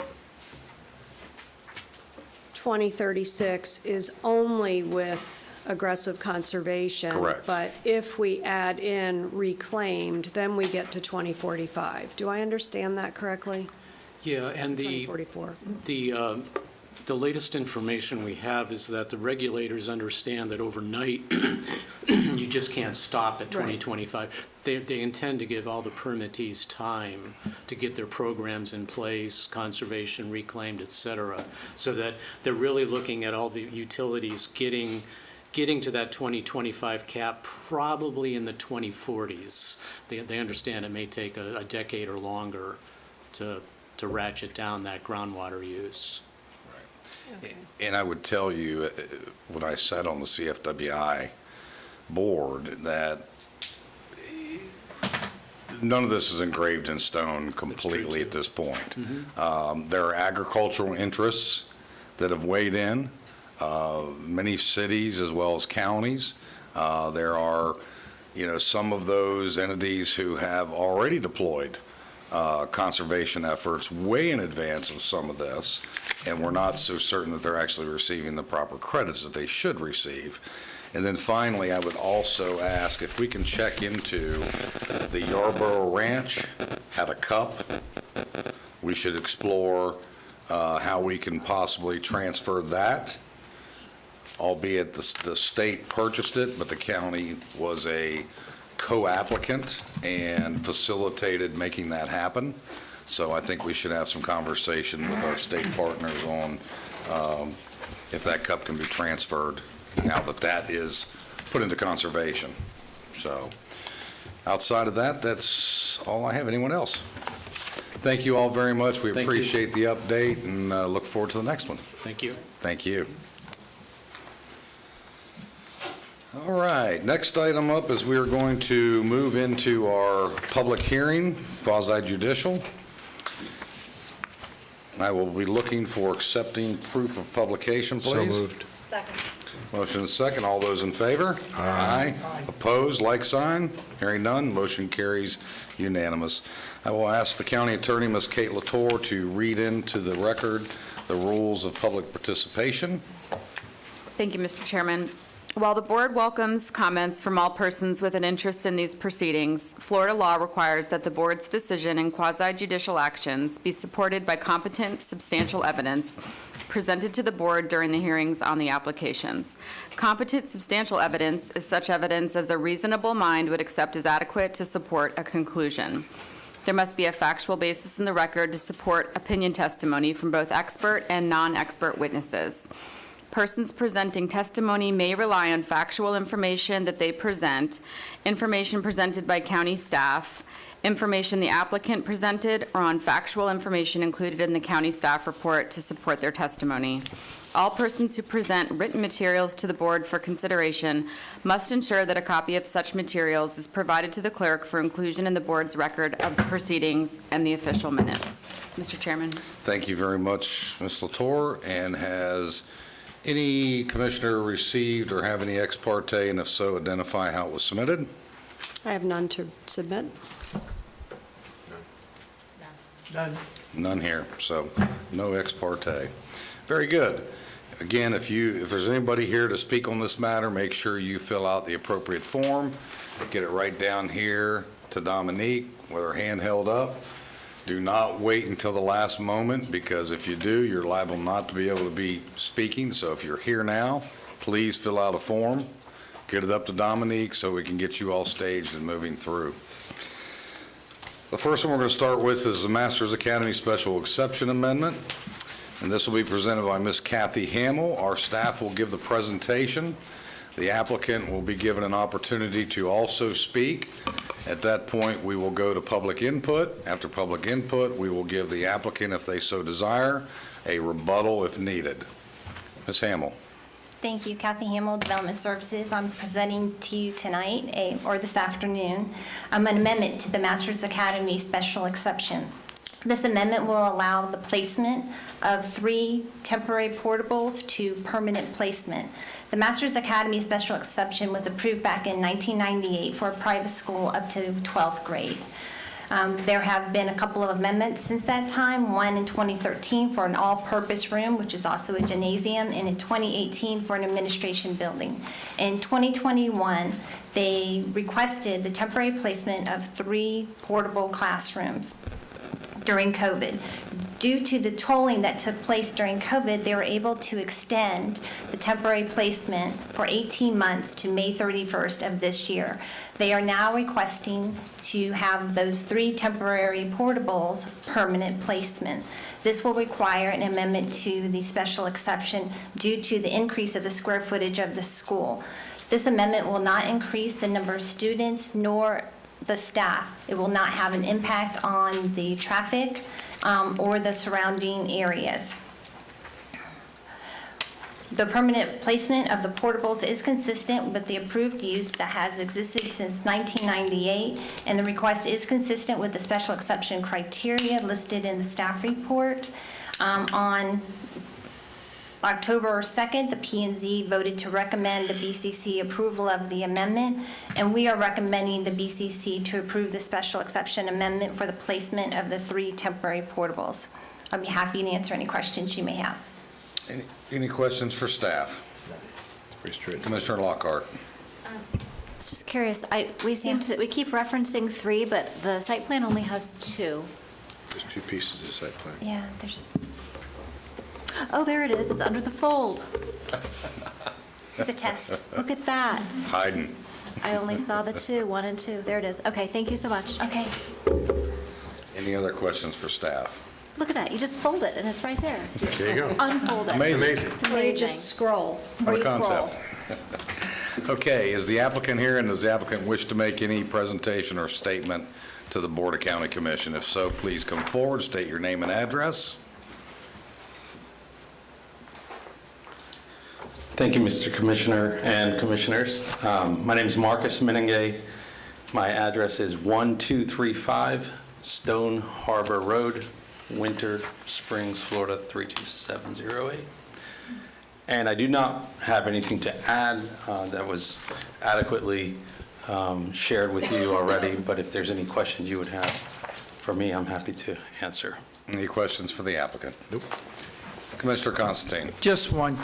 2036 is only with aggressive conservation.
Correct.
But if we add in reclaimed, then we get to 2045. Do I understand that correctly?
Yeah, and
2044.
the latest information we have is that the regulators understand that overnight, you just can't stop at
Right.
2025. They intend to give all the permittees time to get their programs in place, conservation, reclaimed, et cetera, so that they're really looking at all the utilities getting to that 2025 cap probably in the 2040s. They understand it may take a decade or longer to ratchet down that groundwater use.
And I would tell you, when I sat on the CFWI board, that none of this is engraved in stone completely at this point. There are agricultural interests that have weighed in, many cities as well as counties. There are, some of those entities who have already deployed conservation efforts way in advance of some of this, and we're not so certain that they're actually receiving the proper credits that they should receive. And then finally, I would also ask if we can check into the Yarborough Ranch had a cup. We should explore how we can possibly transfer that, albeit the state purchased it, but the county was a co-applicant and facilitated making that happen. So I think we should have some conversation with our state partners on if that cup can be transferred now that that is put into conservation. So outside of that, that's all I have. Anyone else? Thank you all very much. We
Thank you.
appreciate the update and look forward to the next one.
Thank you.
Thank you. All right, next item up is we are going to move into our public hearing, quasi-judicial. I will be looking for accepting proof of publication, please.
So moved.
Second.
Motion is second. All those in favor? Aye. Opposed, like sign? Hearing none, motion carries unanimous. I will ask the county attorney, Ms. Kate Latour, to read into the record the rules of public participation.
Thank you, Mr. Chairman. While the board welcomes comments from all persons with an interest in these proceedings, Florida law requires that the board's decision in quasi-judicial actions be supported by competent, substantial evidence presented to the board during the hearings on the applications. Competent, substantial evidence is such evidence as a reasonable mind would accept as adequate to support a conclusion. There must be a factual basis in the record to support opinion testimony from both expert and non-expert witnesses. Persons presenting testimony may rely on factual information that they present, information presented by county staff, information the applicant presented, or on factual information included in the county staff report to support their testimony. All persons who present written materials to the board for consideration must ensure that a copy of such materials is provided to the clerk for inclusion in the board's record of the proceedings and the official minutes. Mr. Chairman.
Thank you very much, Ms. Latour. And has any commissioner received or have any ex parte, and if so, identify how it was submitted?
I have none to submit.
None.
None here, so no ex parte. Very good. Again, if there's anybody here to speak on this matter, make sure you fill out the appropriate form. Get it right down here to Dominique with her hand held up. Do not wait until the last moment, because if you do, you're liable not to be able to be speaking. So if you're here now, please fill out a form. Get it up to Dominique so we can get you all staged and moving through. The first one we're going to start with is the Masters Academy Special Exception Amendment, and this will be presented by Ms. Kathy Hamill. Our staff will give the presentation. The applicant will be given an opportunity to also speak. At that point, we will go to public input. After public input, we will give the applicant, if they so desire, a rebuttal if needed. Ms. Hamill.
Thank you, Kathy Hamill, Development Services. I'm presenting to you tonight, or this afternoon, an amendment to the Masters Academy Special Exception. This amendment will allow the placement of 3 temporary portables to permanent placement. The Masters Academy Special Exception was approved back in 1998 for a private school up to 12th grade. There have been a couple of amendments since that time, one in 2013 for an all-purpose room, which is also a gymnasium, and in 2018 for an administration building. In 2021, they requested the temporary placement of 3 portable classrooms during COVID. Due to the tolling that took place during COVID, they were able to extend the temporary placement for 18 months to May 31st of this year. They are now requesting to have those 3 temporary portables permanent placement. This will require an amendment to the special exception due to the increase of the square footage of the school. This amendment will not increase the number of students nor the staff. It will not have an impact on the traffic or the surrounding areas. The permanent placement of the portables is consistent with the approved use that has existed since 1998, and the request is consistent with the special exception criteria listed in the staff report. On October 2nd, the P&Z voted to recommend the BCC approval of the amendment, and we are recommending the BCC to approve the special exception amendment for the placement of the 3 temporary portables. I'll be happy to answer any questions you may have.
Any questions for staff?
Pretty straight.
Commissioner Lockhart.
I was just curious, we keep referencing 3, but the site plan only has 2.
There's 2 pieces of site plan.
Yeah, there's,
Oh, there it is, it's under the fold.
it's a test.
Look at that.
Hiding.
I only saw the 2, 1 and 2. There it is. Okay, thank you so much.
Okay.
Any other questions for staff?
Look at that, you just fold it and it's right there.
There you go.
Unfold it.
Amazing.
It's
Or you
amazing.
just scroll.
Or
What a
you scroll.
concept. Okay, is the applicant here, and does the applicant wish to make any presentation or statement to the Board of County Commission? If so, please come forward, state your name and address.
Thank you, Mr. Commissioner and Commissioners. My name is Marcus Meningay. My address is 1235 Stone Harbor Road, Winter Springs, Florida 32708. And I do not have anything to add that was adequately shared with you already, but if there's any questions you would have for me, I'm happy to answer.
Any questions for the applicant? Nope. Commissioner Constantine.
Just one.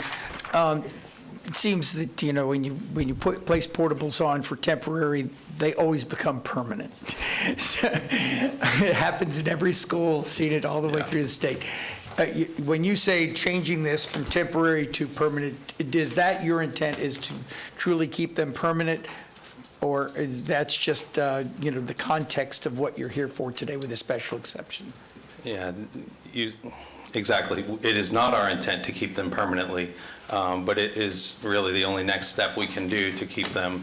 It seems that, you know, when you place portables on for temporary, they always become permanent. So, it happens in every school, seen it all the way through the state. When you say changing this from temporary to permanent, is that your intent, is to truly keep them permanent? Or is that's just, you know, the context of what you're here for today with a special exception?
Yeah, exactly. It is not our intent to keep them permanently, but it is really the only next step we can do to keep them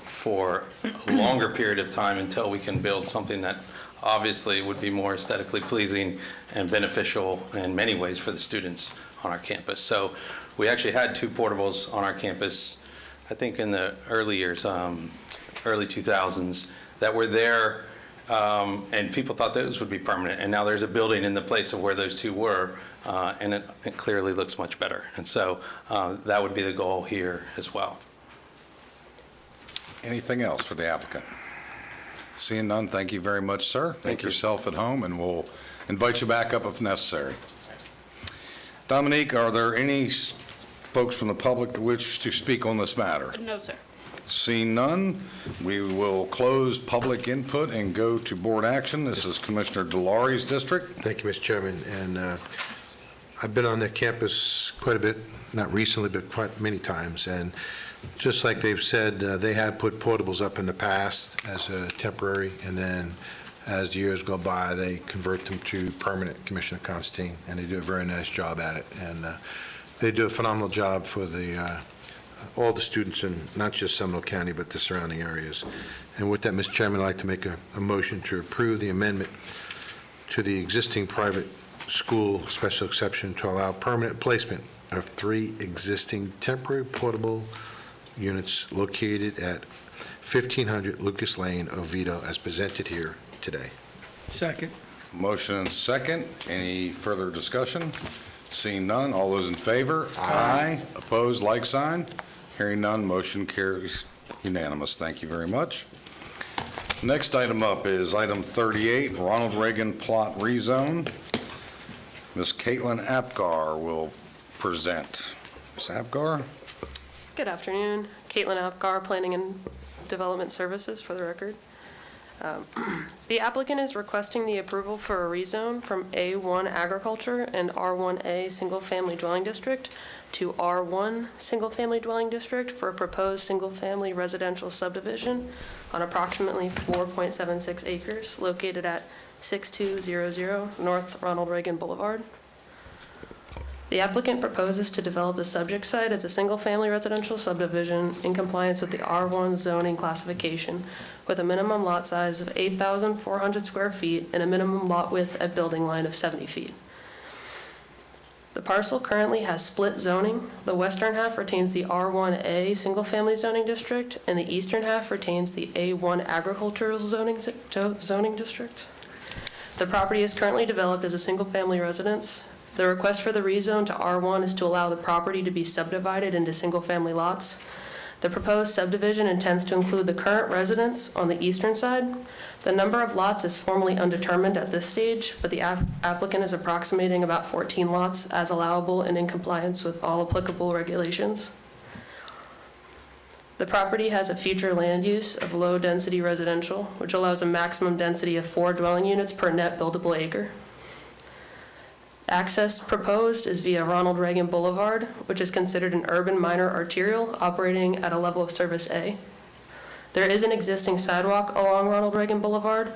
for a longer period of time until we can build something that obviously would be more aesthetically pleasing and beneficial in many ways for the students on our campus. So we actually had 2 portables on our campus, I think in the early years, early 2000s, that were there, and people thought those would be permanent. And now there's a building in the place of where those 2 were, and it clearly looks much better. And so that would be the goal here as well.
Anything else for the applicant? Seeing none, thank you very much, sir. Thank yourself at home, and we'll invite you back up if necessary. Dominique, are there any folks from the public that wish to speak on this matter?
No, sir.
Seeing none, we will close public input and go to board action. This is Commissioner Delari's district.
Thank you, Mr. Chairman. And I've been on the campus quite a bit, not recently, but quite many times. And just like they've said, they have put portables up in the past as a temporary, and then as the years go by, they convert them to permanent, Commissioner Constantine, and they do a very nice job at it. And they do a phenomenal job for the all the students in not just Seminole County, but the surrounding areas. And with that, Mr. Chairman, I'd like to make a motion to approve the amendment to the existing private school special exception to allow permanent placement of 3 existing temporary portable units located at 1500 Lucas Lane, Oviedo, as presented here today.
Second.
Motion and second. Any further discussion? Seeing none, all those in favor? Aye. Opposed, like sign. Hearing none, motion carries unanimous. Thank you very much. Next item up is item 38, Ronald Reagan Plot Rezone. Ms. Caitlin Apgar will present. Ms. Apgar?
Good afternoon. Caitlin Apgar, Planning and Development Services, for the record. The applicant is requesting the approval for a rezone from A1 Agriculture and R1A Single Family Dwelling District to R1 Single Family Dwelling District for a proposed single-family residential subdivision on approximately 4.76 acres located at 6200 North Ronald Reagan Boulevard. The applicant proposes to develop the subject site as a single-family residential subdivision in compliance with the R1 zoning classification with a minimum lot size of 8,400 square feet and a minimum lot width at building line of 70 feet. The parcel currently has split zoning. The western half retains the R1A single-family zoning district, and the eastern half retains the A1 agricultural zoning district. The property is currently developed as a single-family residence. The request for the rezone to R1 is to allow the property to be subdivided into single-family lots. The proposed subdivision intends to include the current residence on the eastern side. The number of lots is formally undetermined at this stage, but the applicant is approximating about 14 lots as allowable and in compliance with all applicable regulations. The property has a future land use of low-density residential, which allows a maximum density of 4 dwelling units per net buildable acre. Access proposed is via Ronald Reagan Boulevard, which is considered an urban minor arterial operating at a level of service A. There is an existing sidewalk along Ronald Reagan Boulevard.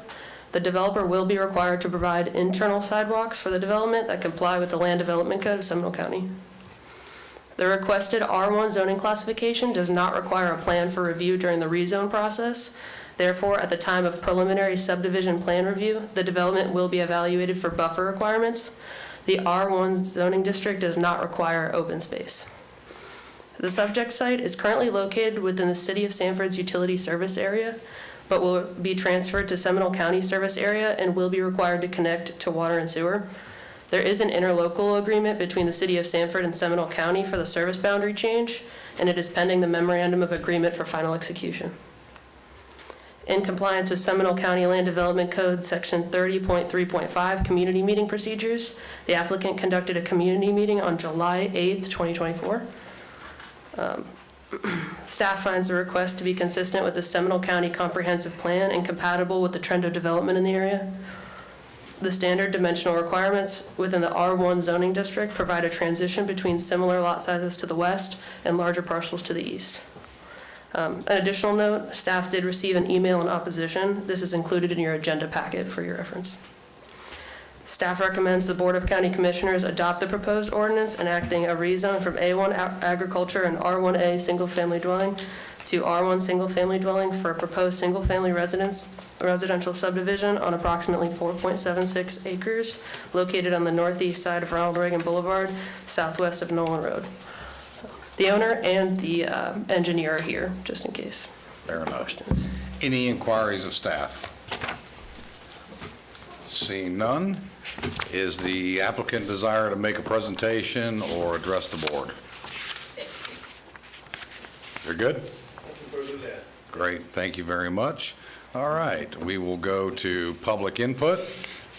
The developer will be required to provide internal sidewalks for the development that comply with the Land Development Code of Seminole County. The requested R1 zoning classification does not require a plan for review during the rezone process. Therefore, at the time of preliminary subdivision plan review, the development will be evaluated for buffer requirements. The R1 zoning district does not require open space. The subject site is currently located within the City of Sanford's utility service area, but will be transferred to Seminole County service area and will be required to connect to water and sewer. There is an interlocal agreement between the City of Sanford and Seminole County for the service boundary change, and it is pending the memorandum of agreement for final execution. In compliance with Seminole County Land Development Code, Section 30.3.5, Community Meeting Procedures, the applicant conducted a community meeting on July 8th, 2024. Staff finds the request to be consistent with the Seminole County Comprehensive Plan and compatible with the trend of development in the area. The standard dimensional requirements within the R1 zoning district provide a transition between similar lot sizes to the west and larger parcels to the east. An additional note, staff did receive an email in opposition. This is included in your agenda packet for your reference. Staff recommends the Board of County Commissioners adopt the proposed ordinance enacting a rezone from A1 agriculture and R1A single-family dwelling to R1 single-family dwelling for a proposed single-family residential subdivision on approximately 4.76 acres located on the northeast side of Ronald Reagan Boulevard, southwest of Nolan Road. The owner and the engineer are here, just in case.
Fair enough.
Questions.
Any inquiries of staff? Seeing none, is the applicant desire to make a presentation or address the board? You're good? Great, thank you very much. All right, we will go to public input.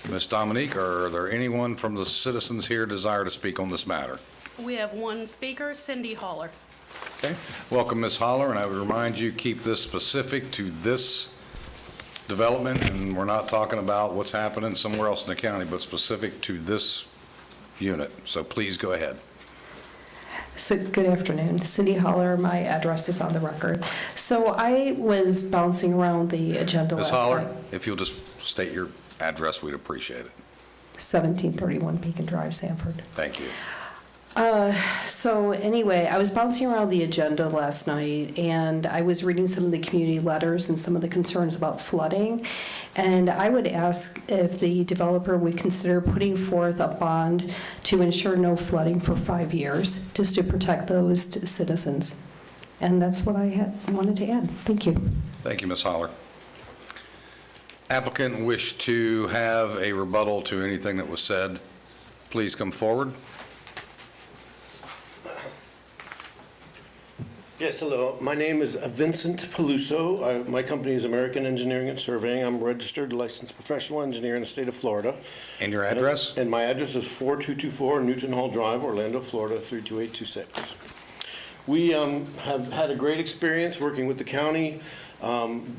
Ms. Dominique, are there anyone from the citizens here desire to speak on this matter?
We have one speaker, Cindy Holler.
Okay, welcome, Ms. Holler, and I would remind you, keep this specific to this development, and we're not talking about what's happening somewhere else in the county, but specific to this unit. So please go ahead.
So good afternoon, Cindy Holler, my address is on the record. So I was bouncing around the agenda
Ms.
last
Holler,
night.
if you'll just state your address, we'd appreciate it.
1731 Beacon Drive, Sanford.
Thank you.
So anyway, I was bouncing around the agenda last night, and I was reading some of the community letters and some of the concerns about flooding. And I would ask if the developer would consider putting forth a bond to ensure no flooding for 5 years, just to protect those citizens. And that's what I wanted to add. Thank you.
Thank you, Ms. Holler. Applicant wish to have a rebuttal to anything that was said. Please come forward.
Yes, hello. My name is Vincent Peluso. My company is American Engineering and Surveying. I'm a registered licensed professional engineer in the state of Florida.
And your address?
And my address is 4224 Newton Hall Drive, Orlando, Florida, 32826. We have had a great experience working with the county.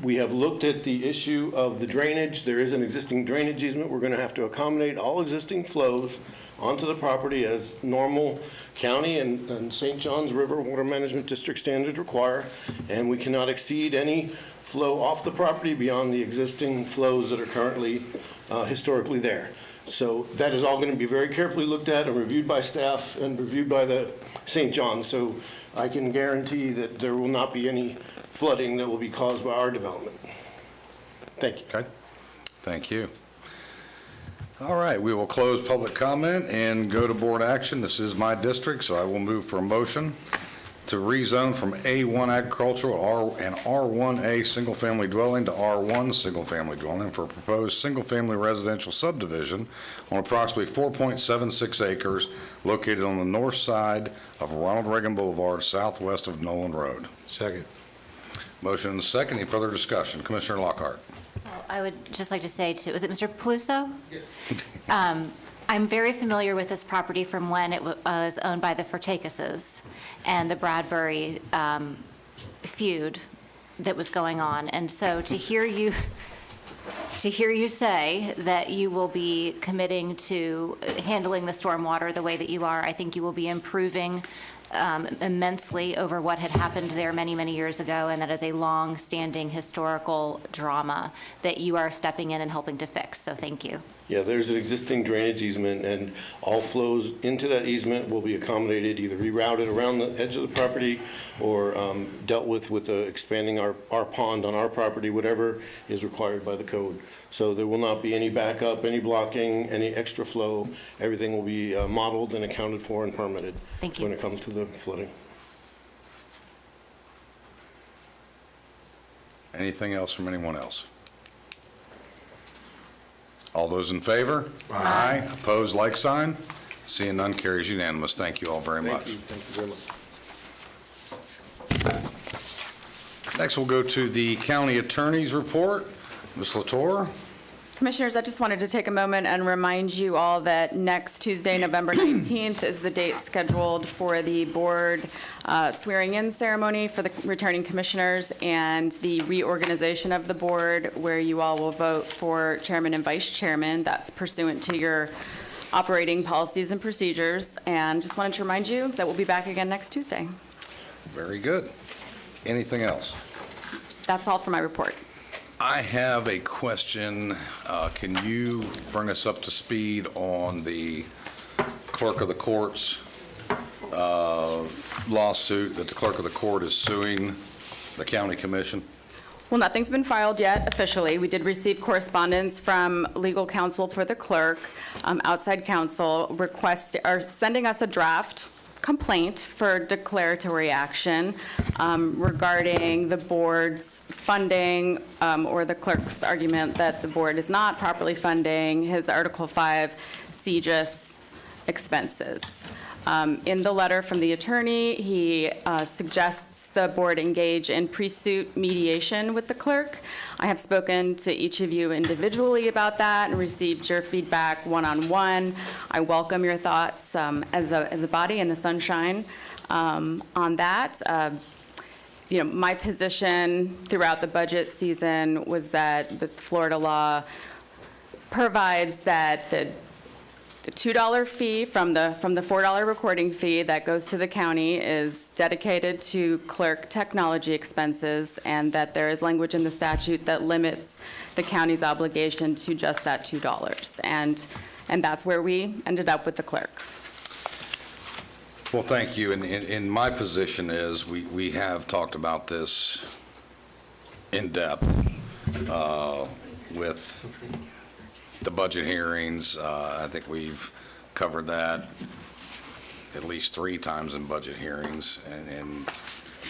We have looked at the issue of the drainage. There is an existing drainage easement. We're going to have to accommodate all existing flows onto the property as normal county and St. Johns River Water Management District standards require, and we cannot exceed any flow off the property beyond the existing flows that are currently historically there. So that is all going to be very carefully looked at and reviewed by staff and reviewed by the St. John. So I can guarantee that there will not be any flooding that will be caused by our development. Thank you.
Okay. Thank you. All right, we will close public comment and go to board action. This is my district, so I will move for a motion to rezone from A1 agricultural and R1A single-family dwelling to R1 single-family dwelling for a proposed single-family residential subdivision on approximately 4.76 acres located on the north side of Ronald Reagan Boulevard, southwest of Nolan Road.
Second.
Motion and second. Any further discussion? Commissioner Lockhart.
I would just like to say to, is it Mr. Peluso? Yes. I'm very familiar with this property from when it was owned by the Fortakuses and the Bradbury feud that was going on. And so to hear you say that you will be committing to handling the stormwater the way that you are, I think you will be improving immensely over what had happened there many, many years ago, and that is a long-standing historical drama that you are stepping in and helping to fix. So thank you.
Yeah, there's an existing drainage easement, and all flows into that easement will be accommodated, either rerouted around the edge of the property or dealt with expanding our pond on our property, whatever is required by the code. So there will not be any backup, any blocking, any extra flow. Everything will be modeled and accounted for and permitted.
Thank you.
When it comes to the flooding.
Anything else from anyone else? All those in favor? Aye. Opposed, like sign? Seeing none, carries unanimous. Thank you all very much.
Thank you very much.
Next, we'll go to the county attorney's report. Ms. Latour?
Commissioners, I just wanted to take a moment and remind you all that next Tuesday, November 19th, is the date scheduled for the board swearing-in ceremony for the returning commissioners and the reorganization of the board, where you all will vote for chairman and vice chairman. That's pursuant to your operating policies and procedures. And just wanted to remind you that we'll be back again next Tuesday.
Very good. Anything else?
That's all for my report.
I have a question. Can you bring us up to speed on the clerk of the court's lawsuit that the clerk of the court is suing the county commission?
Well, nothing's been filed yet officially. We did receive correspondence from legal counsel for the clerk, outside counsel, sending us a draft complaint for declaratory action regarding the board's funding or the clerk's argument that the board is not properly funding his Article 5 CGIS expenses. In the letter from the attorney, he suggests the board engage in pre-suit mediation with the clerk. I have spoken to each of you individually about that and received your feedback one-on-one. I welcome your thoughts as a body in the sunshine on that. My position throughout the budget season was that the Florida law provides that the $2 fee from the $4 recording fee that goes to the county is dedicated to clerk technology expenses, and that there is language in the statute that limits the county's obligation to just that $2. And that's where we ended up with the clerk.
Well, thank you. And my position is we have talked about this in depth with the budget hearings. I think we've covered that at least 3 times in budget hearings. And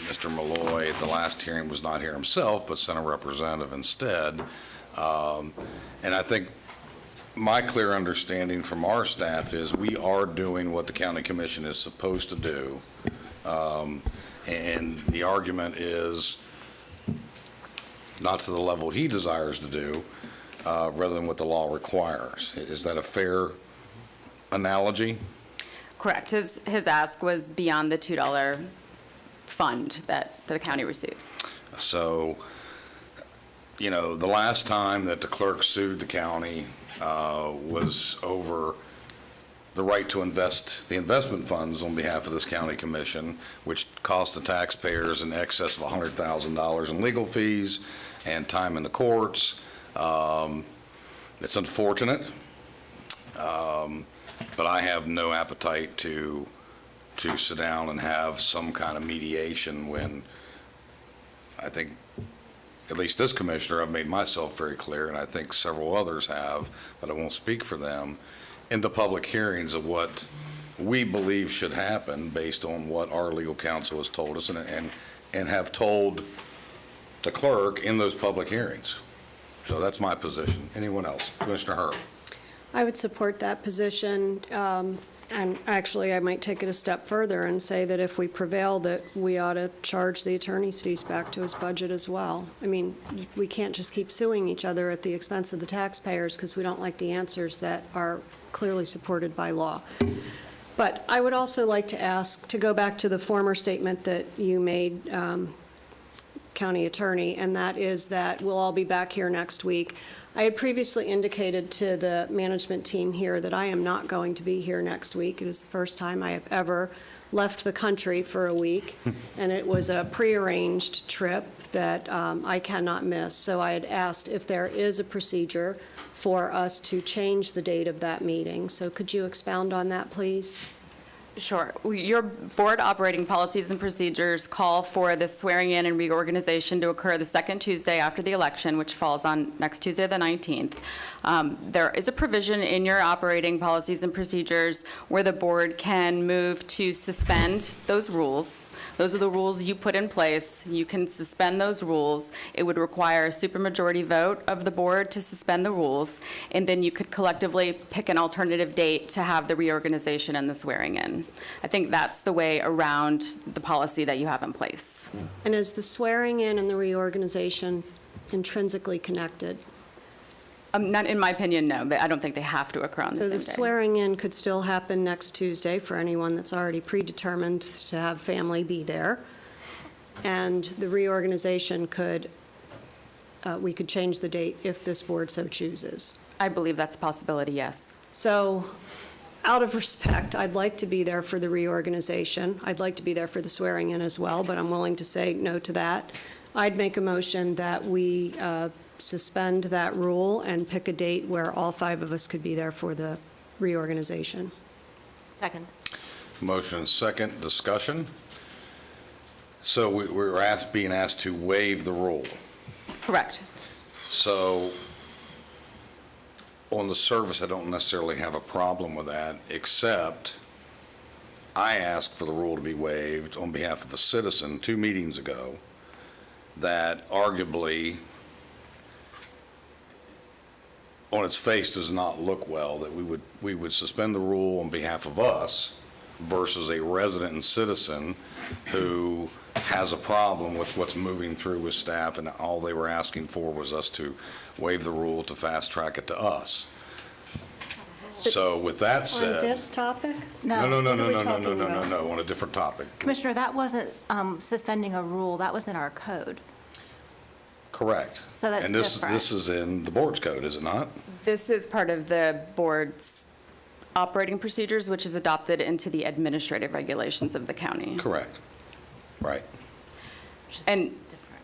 Mr. Malloy at the last hearing was not here himself, but sent a representative instead. And I think my clear understanding from our staff is we are doing what the county commission is supposed to do And the argument is not to the level he desires to do, rather than what the law requires. Is that a fair analogy?
Correct. His ask was beyond the $2 fund that the county receives.
So, you know, the last time that the clerk sued the county was over the right to invest the investment funds on behalf of this county commission, which cost the taxpayers in excess of $100,000 in legal fees and time in the courts. It's unfortunate, but I have no appetite to sit down and have some kind of mediation when I think, at least this commissioner, I've made myself very clear, and I think several others have, but I won't speak for them, in the public hearings of what we believe should happen based on what our legal counsel has told us and have told the clerk in those public hearings. So that's my position. Anyone else? Commissioner Herb.
I would support that position, and actually, I might take it a step further and say that if we prevail, that we ought to charge the attorney's fees back to his budget as well. I mean, we can't just keep suing each other at the expense of the taxpayers because we don't like the answers that are clearly supported by law. But I would also like to ask, to go back to the former statement that you made, County Attorney, and that is that we'll all be back here next week. I had previously indicated to the management team here that I am not going to be here next week. It is the first time I have ever left the country for a week, and it was a prearranged trip that I cannot miss. So I had asked if there is a procedure for us to change the date of that meeting. So could you expound on that, please?
Sure. Your board operating policies and procedures call for the swearing in and reorganization to occur the second Tuesday after the election, which falls on next Tuesday, the 19th. There is a provision in your operating policies and procedures where the board can move to suspend those rules. Those are the rules you put in place. You can suspend those rules. It would require a supermajority vote of the board to suspend the rules, and then you could collectively pick an alternative date to have the reorganization and the swearing in. I think that's the way around the policy that you have in place.
And is the swearing in and the reorganization intrinsically connected?
Not in my opinion, no. But I don't think they have to occur on the
So
same
the
day.
swearing in could still happen next Tuesday for anyone that's already predetermined to have family be there. And the reorganization could, we could change the date if this board so chooses.
I believe that's a possibility, yes.
So out of respect, I'd like to be there for the reorganization. I'd like to be there for the swearing in as well, but I'm willing to say no to that. I'd make a motion that we suspend that rule and pick a date where all 5 of us could be there for the reorganization.
Second.
Motion and second. Discussion. So we're being asked to waive the rule.
Correct.
So on the surface, I don't necessarily have a problem with that, except I asked for the rule to be waived on behalf of a citizen 2 meetings ago that arguably, on its face, does not look well, that we would suspend the rule on behalf of us versus a resident and citizen who has a problem with what's moving through with staff, and all they were asking for was us to waive the rule to fast track it to us. So with that
On
said.
this topic?
No,
What are we talking
no,
about?
on a different topic.
Commissioner, that wasn't suspending a rule, that was in our code.
Correct.
So that's
And this
different.
is in the board's code, is it not?
This is part of the board's operating procedures, which is adopted into the administrative regulations of the county.
Correct. Right.
And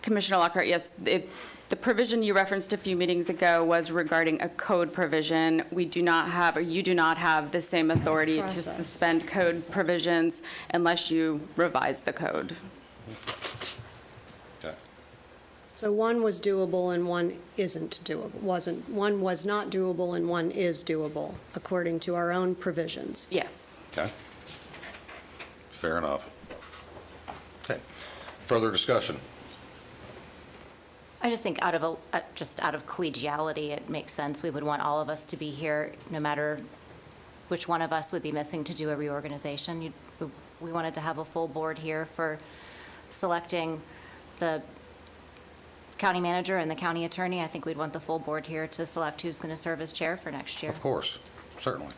Commissioner Lockhart, yes, the provision you referenced a few meetings ago was regarding a code provision. We do not have, or you do not have the same authority to
Process.
suspend code provisions unless you revise the code.
Okay.
So one was doable and one isn't doable, one was not doable and one is doable, according to our own provisions.
Yes.
Okay. Fair enough. Okay. Further discussion?
I just think just out of collegiality, it makes sense. We would want all of us to be here, no matter which one of us would be missing to do a reorganization. we wanted to have a full board here for selecting the county manager and the county attorney. I think we'd want the full board here to select who's going to serve as chair for next year.
Of course, certainly.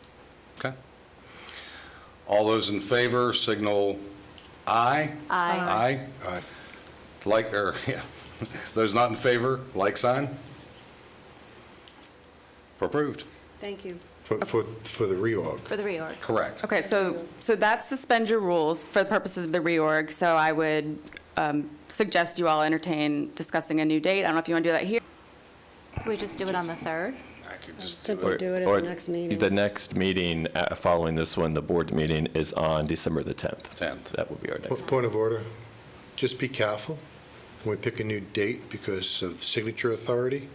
Okay. All those in favor signal aye.
Aye.
Aye. Like, or, yeah. Those not in favor, like sign. Approved.
Thank you.
For the reorg.
For the reorg.
Correct.
Okay, so that's suspend your rules for the purposes of the reorg, so I would suggest you all entertain discussing a new date. I don't know if you want to do that here.
Can we just do it on the 3rd?
I could just
Simply do it at the next meeting.
The next meeting following this one, the board meeting, is on December the 10th.
10th.
That will be our next.
Point of order. Just be careful when we pick a new date because of signature authority.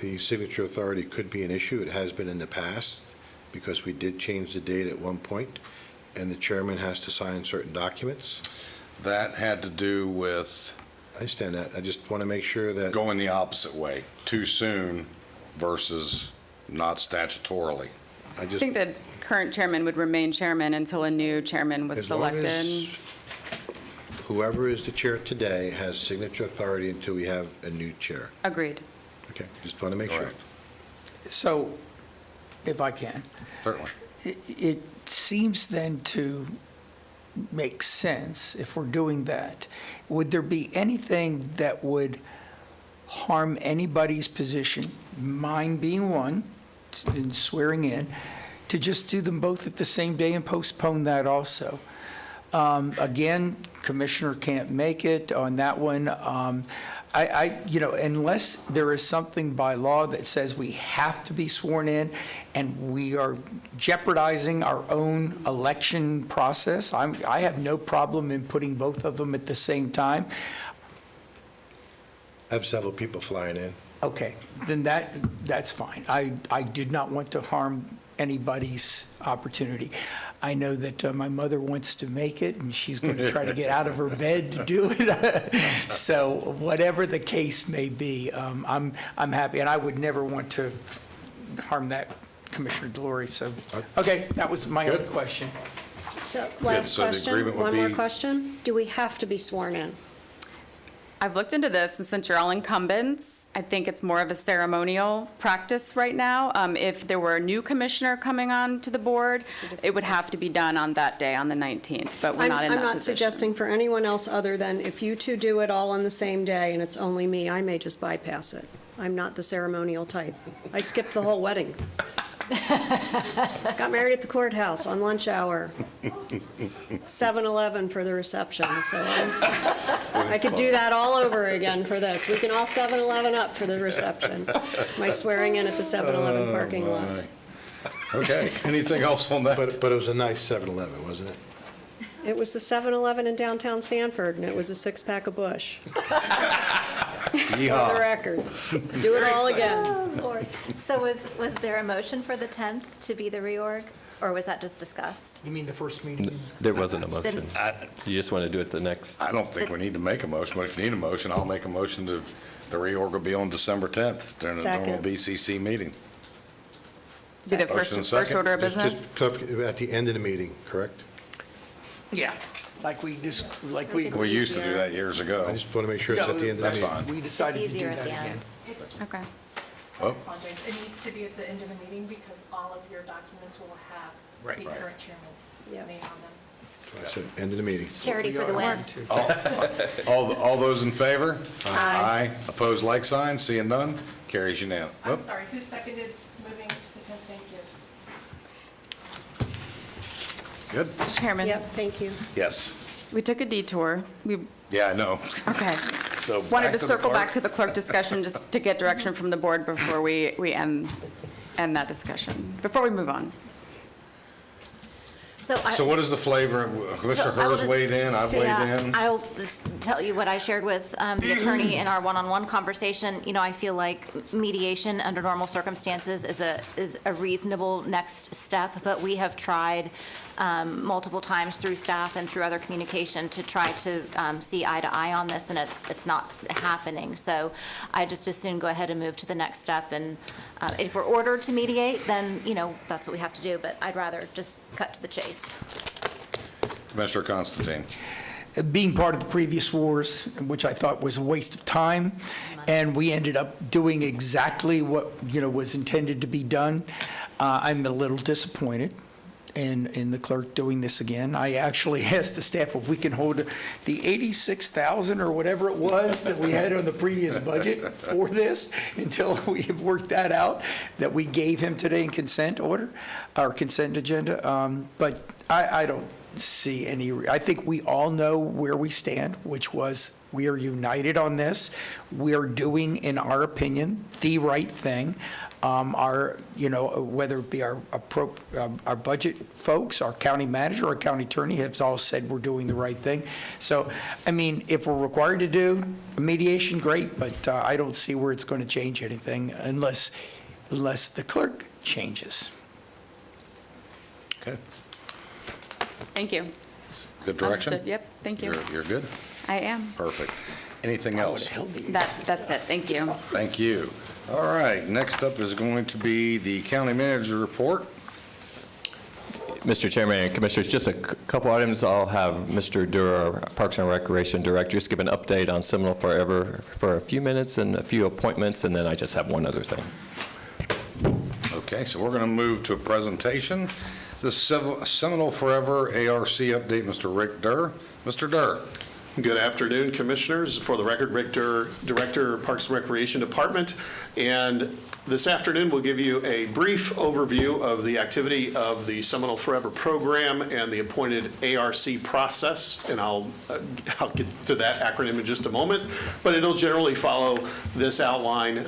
The signature authority could be an issue. It has been in the past because we did change the date at one point, and the chairman has to sign certain documents.
That had to do with
I understand that. I just want to make sure that.
going the opposite way, too soon versus not statutorily.
I
I
just.
think the current chairman would remain chairman until a new chairman was
As long as
selected.
whoever is the chair today has signature authority until we have a new chair.
Agreed.
Okay, just want to make sure.
Correct.
So, if I can,
Certainly.
it seems then to make sense if we're doing that. Would there be anything that would harm anybody's position, mine being one, in swearing in, to just do them both at the same day and postpone that also? Again, Commissioner can't make it on that one. Unless there is something by law that says we have to be sworn in and we are jeopardizing our own election process, I have no problem in putting both of them at the same time.
I have several people flying in.
Okay, then that's fine. I did not want to harm anybody's opportunity. I know that my mother wants to make it, and she's going to try to get out of her bed to do it. So whatever the case may be, I'm happy, and I would never want to harm that, Commissioner Delory. So, okay, that was my only question.
So, last
so the
question,
agreement would
one more
be-
question. Do we have to be sworn in?
I've looked into this, and since you're all incumbents, I think it's more of a ceremonial practice right now. If there were a new commissioner coming on to the board, it would have to be done on that day, on the 19th, but we're not in that
I'm not
position.
suggesting for anyone else other than if you two do it all on the same day and it's only me, I may just bypass it. I'm not the ceremonial type. I skipped the whole wedding. Got married at the courthouse on lunch hour. 7-Eleven for the reception, so I could do that all over again for this. We can all 7-Eleven up for the reception. My swearing in at the 7-Eleven parking lot.
Okay, anything else on that?
But it was a nice 7-Eleven, wasn't it?
It was the 7-Eleven in downtown Sanford, and it was a six-pack of Busch. For the record. Do it all again.
Oh, Lord. So was there a motion for the 10th to be the reorg, or was that just discussed?
You mean the first meeting?
There wasn't a motion. You just want to do it the next.
I don't think we need to make a motion, but if you need a motion, I'll make a motion to, the reorg will be on December 10th during the normal
Second.
BCC meeting.
Be the
Motion
first
second.
order of
Just
business?
at the end of the meeting, correct?
Yeah, like we
We used to do that years
I
ago.
just want to make sure it's at the end of the
That's
meeting.
fine.
We decided to do
easier at
that
the
again.
end.
Okay.
Oh,
It needs to be at the end of the meeting because all of your documents will have
Right.
the current chairman's
Yep.
name on them.
I said, end of the meeting.
Charity for the win.
all those in favor? Aye. Opposed, like sign, seeing none, carries unanimous.
I'm sorry, who seconded moving to the 10th? Thank you.
Good?
Chairman,
Yep, thank you.
Yes.
we took a detour.
Yeah, I know.
Okay.
So
Wanted to
the
circle back
clerk.
to the clerk discussion just to get direction from the board before we end that discussion, before we move on.
So what is the flavor? Commissioner
I will
Hur's
just-
weighed in, I've weighed
Yeah,
in.
I'll just tell you what I shared with the attorney in our one-on-one conversation. You know, I feel like mediation under normal circumstances is a reasonable next step, but we have tried multiple times through staff and through other communication to try to see eye to eye on this, and it's not happening. So I just as soon go ahead and move to the next step, and if we're ordered to mediate, then, you know, that's what we have to do, but I'd rather just cut to the chase.
Commissioner Constantine.
Being part of the previous wars, which I thought was a waste of time, and we ended up doing exactly what, was intended to be done. I'm a little disappointed in the clerk doing this again. I actually asked the staff if we can hold the 86,000 or whatever it was that we had on the previous budget for this until we have worked that out, that we gave him today in consent order, or consent agenda. But I don't see any, I think we all know where we stand, which was we are united on this. We are doing, in our opinion, the right thing. Our, whether it be our budget folks, our county manager, our county attorney have all said we're doing the right thing. So, if we're required to do a mediation, great, but I don't see where it's going to change anything unless the clerk changes.
Okay.
Thank you.
Good direction?
Understood. Yep, thank you.
You're good?
I am.
Perfect. Anything else?
That's it, thank you.
Thank you. All right, next up is going to be the county manager report.
Mr. Chairman and Commissioners, just a couple items. I'll have Mr. Durer, Parks and Recreation Director, just give an update on Seminole Forever for a few minutes and a few appointments, and then I just have one other thing.
Okay, so we're going to move to a presentation. The Seminole Forever ARC update, Mr. Rick Durr. Mr. Durr.
Good afternoon, Commissioners. For the record, Rick Durr, Director, Parks and Recreation Department. And this afternoon, we'll give you a brief overview of the activity of the Seminole Forever program and the appointed ARC process. And I'll get to that acronym in just a moment. But it'll generally follow this outline.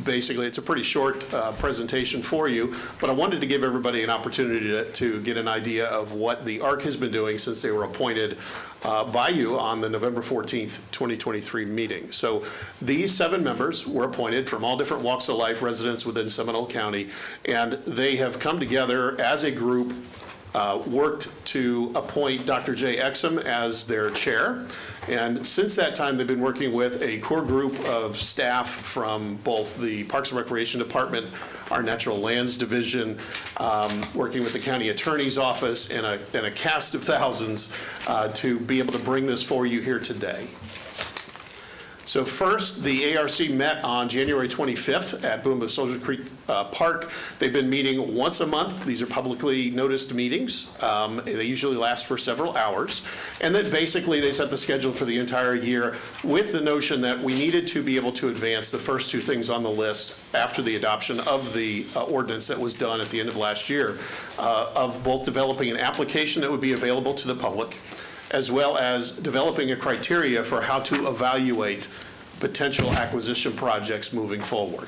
Basically, it's a pretty short presentation for you. But I wanted to give everybody an opportunity to get an idea of what the ARC has been doing since they were appointed by you on the November 14th, 2023 meeting. So these 7 members were appointed from all different walks of life, residents within Seminole County, and they have come together as a group, worked to appoint Dr. Jay Exum as their chair. And since that time, they've been working with a core group of staff from both the Parks and Recreation Department, our Natural Lands Division, working with the County Attorney's Office, and a cast of thousands to be able to bring this for you here today. So first, the ARC met on January 25th at Boomba Soldier Creek Park. They've been meeting once a month. These are publicly noticed meetings. They usually last for several hours. And then basically they set the schedule for the entire year with the notion that we needed to be able to advance the first 2 things on the list after the adoption of the ordinance that was done at the end of last year, of both developing an application that would be available to the public, as well as developing a criteria for how to evaluate potential acquisition projects moving forward.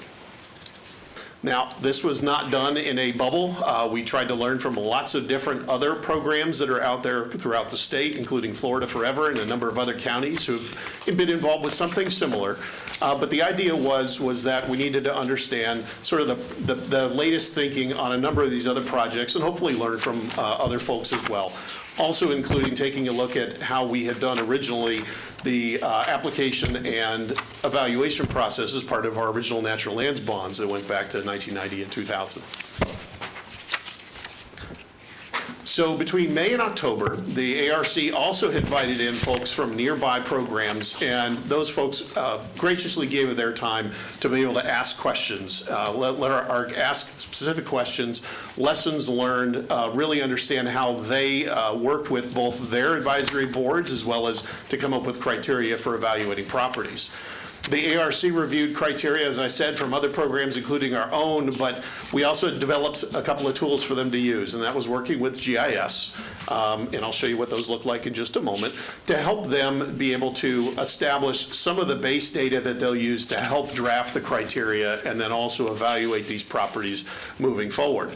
Now, this was not done in a bubble. We tried to learn from lots of different other programs that are out there throughout the state, including Florida Forever and a number of other counties who have been involved with something similar. But the idea was that we needed to understand sort of the latest thinking on a number of these other projects and hopefully learn from other folks as well. Also including taking a look at how we had done originally the application and evaluation process as part of our original natural lands bonds that went back to 1990 and 2000. So between May and October, the ARC also invited in folks from nearby programs, and those folks graciously gave of their time to be able to ask questions, let our ARC ask specific questions, lessons learned, really understand how they worked with both their advisory boards as well as to come up with criteria for evaluating properties. The ARC reviewed criteria, as I said, from other programs, including our own, but we also developed a couple of tools for them to use, and that was working with GIS, and I'll show you what those look like in just a moment, to help them be able to establish some of the base data that they'll use to help draft the criteria and then also evaluate these properties moving forward.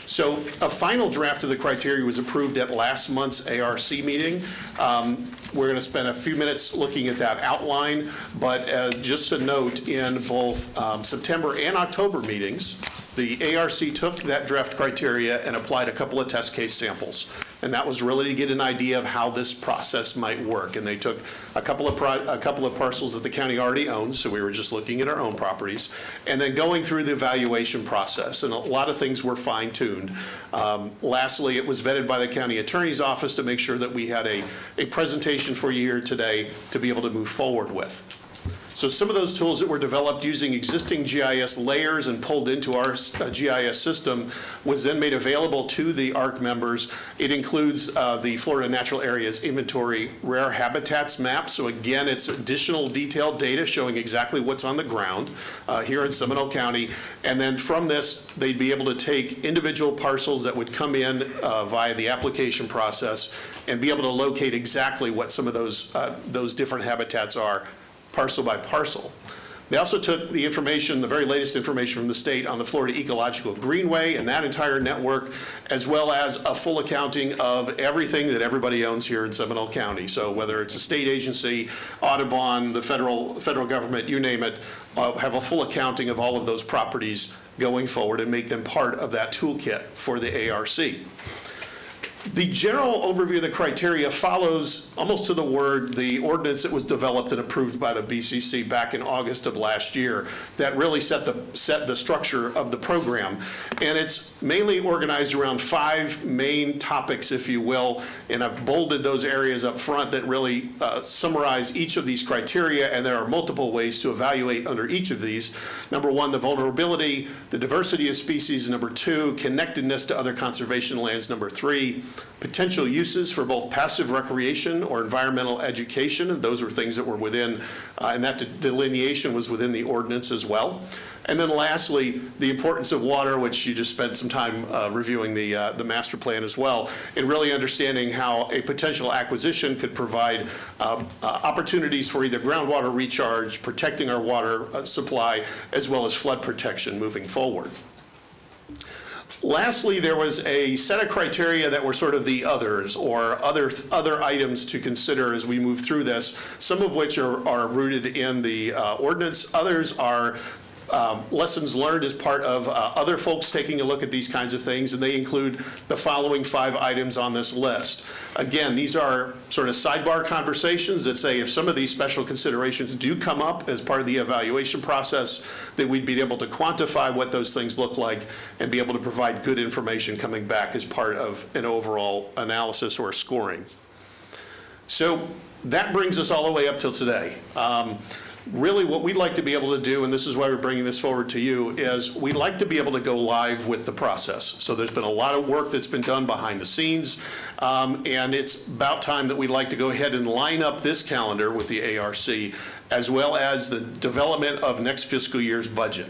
So a final draft of the criteria was approved at last month's ARC meeting. We're going to spend a few minutes looking at that outline, but just a note, in both September and October meetings, The ARC took that draft criteria and applied a couple of test case samples. And that was really to get an idea of how this process might work. And they took a couple of parcels that the county already owns, so we were just looking at our own properties, and then going through the evaluation process. And a lot of things were fine-tuned. Lastly, it was vetted by the county attorney's office to make sure that we had a presentation for you here today to be able to move forward with. So some of those tools that were developed using existing GIS layers and pulled into our GIS system was then made available to the ARC members. It includes the Florida Natural Areas Inventory Rare Habitats map. So again, it's additional detailed data showing exactly what's on the ground here in Seminole County. And then from this, they'd be able to take individual parcels that would come in via the application process and be able to locate exactly what some of those different habitats are, parcel by parcel. They also took the information, the very latest information from the state on the Florida Ecological Greenway and that entire network, as well as a full accounting of everything that everybody owns here in Seminole County. So whether it's a state agency, Audubon, the federal government, you name it, have a full accounting of all of those properties going forward and make them part of that toolkit for the ARC. The general overview of the criteria follows almost to the word the ordinance that was developed and approved by the BCC back in August of last year that really set the structure of the program. And it's mainly organized around 5 main topics, if you will, and I've bolded those areas up front that really summarize each of these criteria, and there are multiple ways to evaluate under each of these. Number 1, the vulnerability, the diversity of species. Number 2, connectedness to other conservation lands. Number 3, potential uses for both passive recreation or environmental education, and those were things that were within, and that delineation was within the ordinance as well. And then lastly, the importance of water, which you just spent some time reviewing the master plan as well, and really understanding how a potential acquisition could provide opportunities for either groundwater recharge, protecting our water supply, as well as flood protection moving forward. Lastly, there was a set of criteria that were sort of the others, or other items to consider as we move through this, some of which are rooted in the ordinance. Others are lessons learned as part of other folks taking a look at these kinds of things, and they include the following 5 items on this list. Again, these are sort of sidebar conversations that say if some of these special considerations do come up as part of the evaluation process, that we'd be able to quantify what those things look like and be able to provide good information coming back as part of an overall analysis or scoring. So that brings us all the way up till today. Really what we'd like to be able to do, and this is why we're bringing this forward to you, is we'd like to be able to go live with the process. So there's been a lot of work that's been done behind the scenes, and it's about time that we'd like to go ahead and line up this calendar with the ARC, as well as the development of next fiscal year's budget,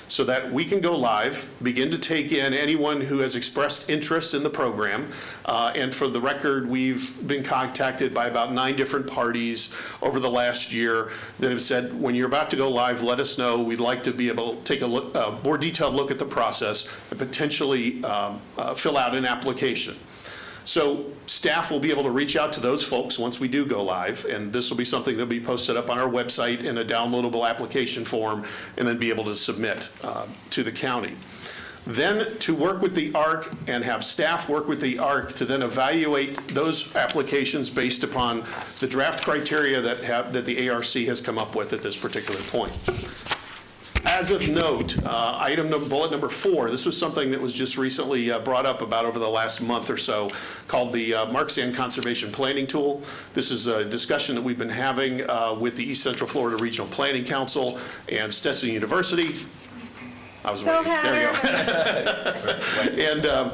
so that we can go live, begin to take in anyone who has expressed interest in the program. And for the record, we've been contacted by about 9 different parties over the last year that have said, when you're about to go live, let us know. We'd like to be able to take a more detailed look at the process and potentially fill out an application. So staff will be able to reach out to those folks once we do go live, and this will be something that will be posted up on our website in a downloadable application form, and then be able to submit to the county. Then to work with the ARC and have staff work with the ARC to then evaluate those applications based upon the draft criteria that the ARC has come up with at this particular point. As of note, bullet number 4, this was something that was just recently brought up about over the last month or so, called the Mark Sand Conservation Planning Tool. This is a discussion that we've been having with the East Central Florida Regional Planning Council and Stetson University. I was waiting. There we go.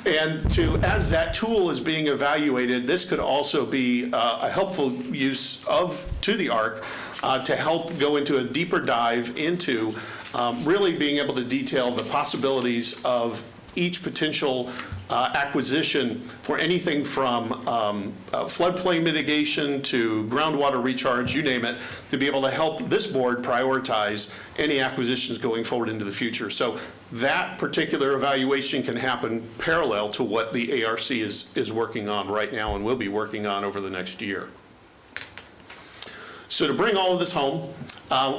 And as that tool is being evaluated, this could also be a helpful use to the ARC to help go into a deeper dive into really being able to detail the possibilities of each potential acquisition for anything from floodplain mitigation to groundwater recharge, you name it, to be able to help this board prioritize any acquisitions going forward into the future. So that particular evaluation can happen parallel to what the ARC is working on right now and will be working on over the next year. So to bring all of this home,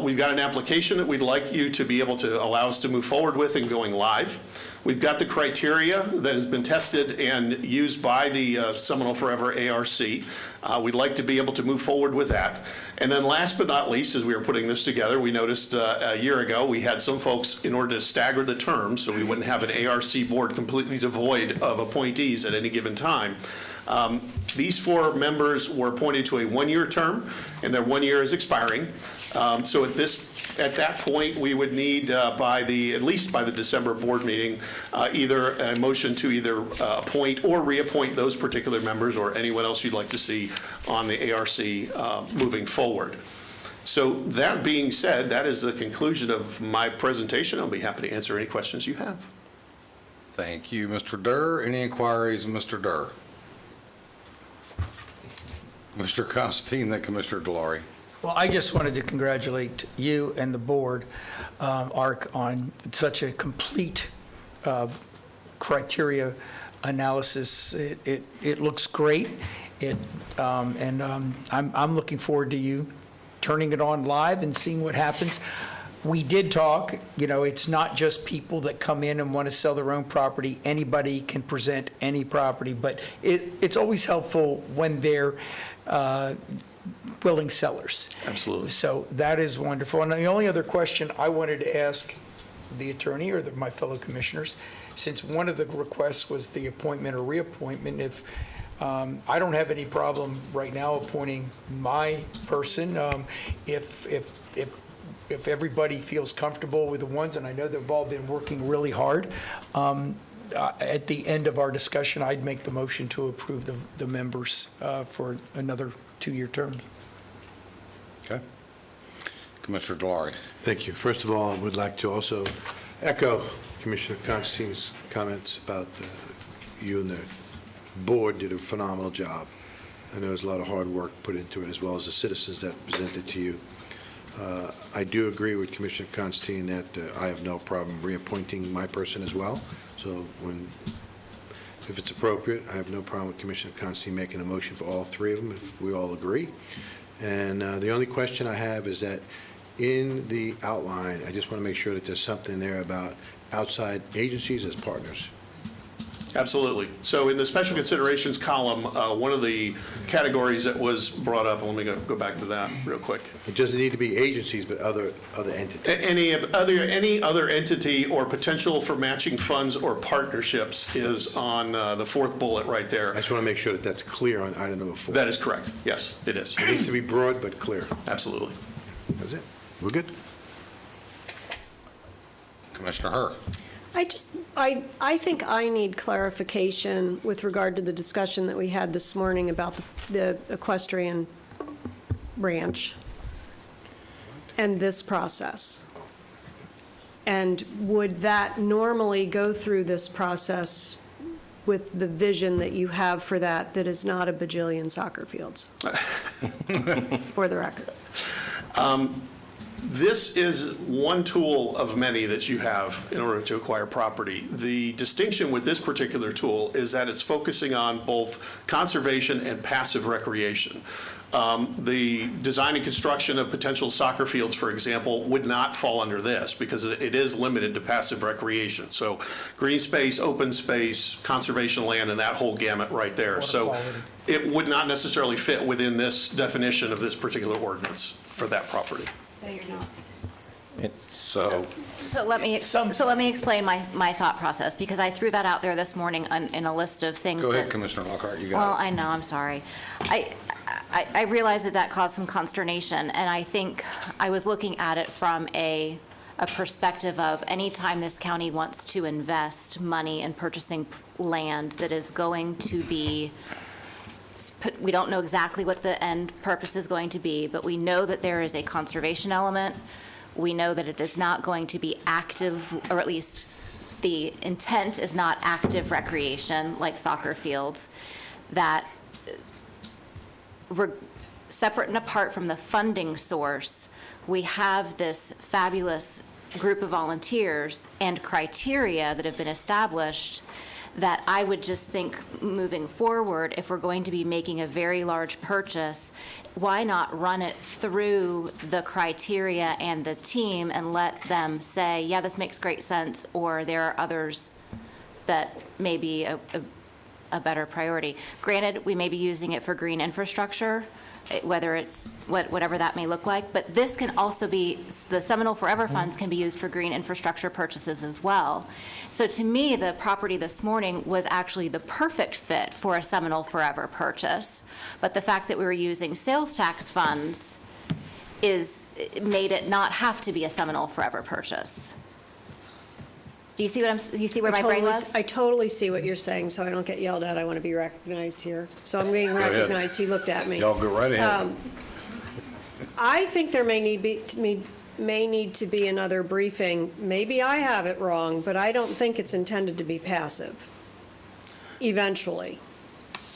We've got an application that we'd like you to be able to allow us to move forward with and going live. We've got the criteria that has been tested and used by the Seminole Forever ARC. We'd like to be able to move forward with that. And then last but not least, as we were putting this together, we noticed a year ago, we had some folks, in order to stagger the terms, so we wouldn't have an ARC board completely devoid of appointees at any given time. These 4 members were appointed to a 1-year term, and their 1 year is expiring. So at that point, we would need at least by the December board meeting, either a motion to either appoint or reappoint those particular members or anyone else you'd like to see on the ARC moving forward. So that being said, that is the conclusion of my presentation. I'll be happy to answer any questions you have.
Thank you, Mr. Durr. Any inquiries, Mr. Durr? Mr. Constantine, then Commissioner Delory.
Well, I just wanted to congratulate you and the board, ARC, on such a complete criteria analysis. It looks great. I'm looking forward to you turning it on live and seeing what happens. We did talk, it's not just people that come in and want to sell their own property. Anybody can present any property, but it's always helpful when they're willing sellers.
Absolutely.
So that is wonderful. And the only other question I wanted to ask the attorney or my fellow commissioners, since one of the requests was the appointment or reappointment, if I don't have any problem right now appointing my person, if everybody feels comfortable with the ones, and I know they've all been working really hard, at the end of our discussion, I'd make the motion to approve the members for another 2-year term.
Okay. Commissioner Delory.
Thank you. First of all, I would like to also echo Commissioner Constantine's comments about you and the board did a phenomenal job. I know there's a lot of hard work put into it, as well as the citizens that presented to you. I do agree with Commissioner Constantine that I have no problem reappointing my person as well. So if it's appropriate, I have no problem with Commissioner Constantine making a motion for all 3 of them, if we all agree. And the only question I have is that in the outline, I just want to make sure that there's something there about outside agencies as partners.
Absolutely. So in the special considerations column, one of the categories that was brought up, let me go back to that real quick.
It doesn't need to be agencies, but other entities.
Any other entity or potential for matching funds or partnerships is on the 4th bullet right there.
I just want to make sure that that's clear on item number 4.
That is correct. Yes, it is.
It needs to be broad but clear.
Absolutely.
That's it. We're good.
Commissioner Herr.
I think I need clarification with regard to the discussion that we had this morning about the equestrian ranch and this process. And would that normally go through this process with the vision that you have for that is not a bajillion soccer fields? For the record.
This is one tool of many that you have in order to acquire property. The distinction with this particular tool is that it's focusing on both conservation and passive recreation. The design and construction of potential soccer fields, for example, would not fall under this because it is limited to passive recreation. So green space, open space, conservation land, and that whole gamut right there. So it would not necessarily fit within this definition of this particular ordinance for that property.
So
let me explain my thought process, because I threw that out there this morning in a list of things.
Go ahead, Commissioner Lockhart, you got it.
Well, I know, I'm sorry. I realize that caused some consternation, and I think I was looking at it from a perspective of any time this county wants to invest money in purchasing land that is going to be, we don't know exactly what the end purpose is going to be, but we know that there is a conservation element. We know that it is not going to be active, or at least the intent is not active recreation like soccer fields, that separate and apart from the funding source, we have this fabulous group of volunteers and criteria that have been established that I would just think moving forward, if we're going to be making a very large purchase, why not run it through the criteria and the team and let them say, yeah, this makes great sense, or there are others that may be a better priority. Granted, we may be using it for green infrastructure, whether it's whatever that may look like, but this can also be, the Seminole Forever funds can be used for green infrastructure purchases as well. So to me, the property this morning was actually the perfect fit for a Seminole Forever purchase. But the fact that we were using sales tax funds made it not have to be a Seminole Forever purchase. Do you see where my brain was?
I totally see what you're saying, so I don't get yelled at. I want to be recognized here. So I'm being
ahead.
recognized. He looked at me.
Y'all go right ahead.
I think there may need to be another briefing. Maybe I have it wrong, but I don't think it's intended to be passive, eventually.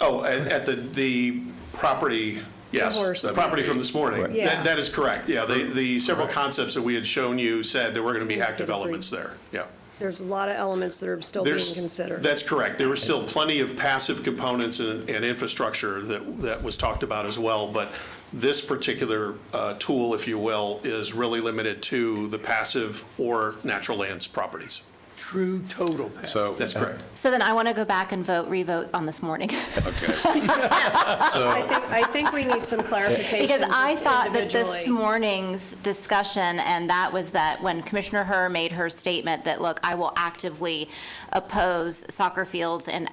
Oh, at the property, yes,
horse.
the property from this morning.
Right. Yeah.
That is correct, yeah. The several concepts that we had shown you said there were going to be active elements there, yeah.
There's a lot of elements that are still being considered.
That's correct. There were still plenty of passive components and infrastructure that was talked about as well, but this particular tool, if you will, is really limited to the passive or natural lands properties.
True total pass.
So
That's correct.
So then I want to go back and revote on this morning.
Okay.
I think we need some clarification.
Because I
just
thought that this
individually.
morning's discussion, and that was that when Commissioner Herr made her statement that, look, I will actively oppose soccer fields and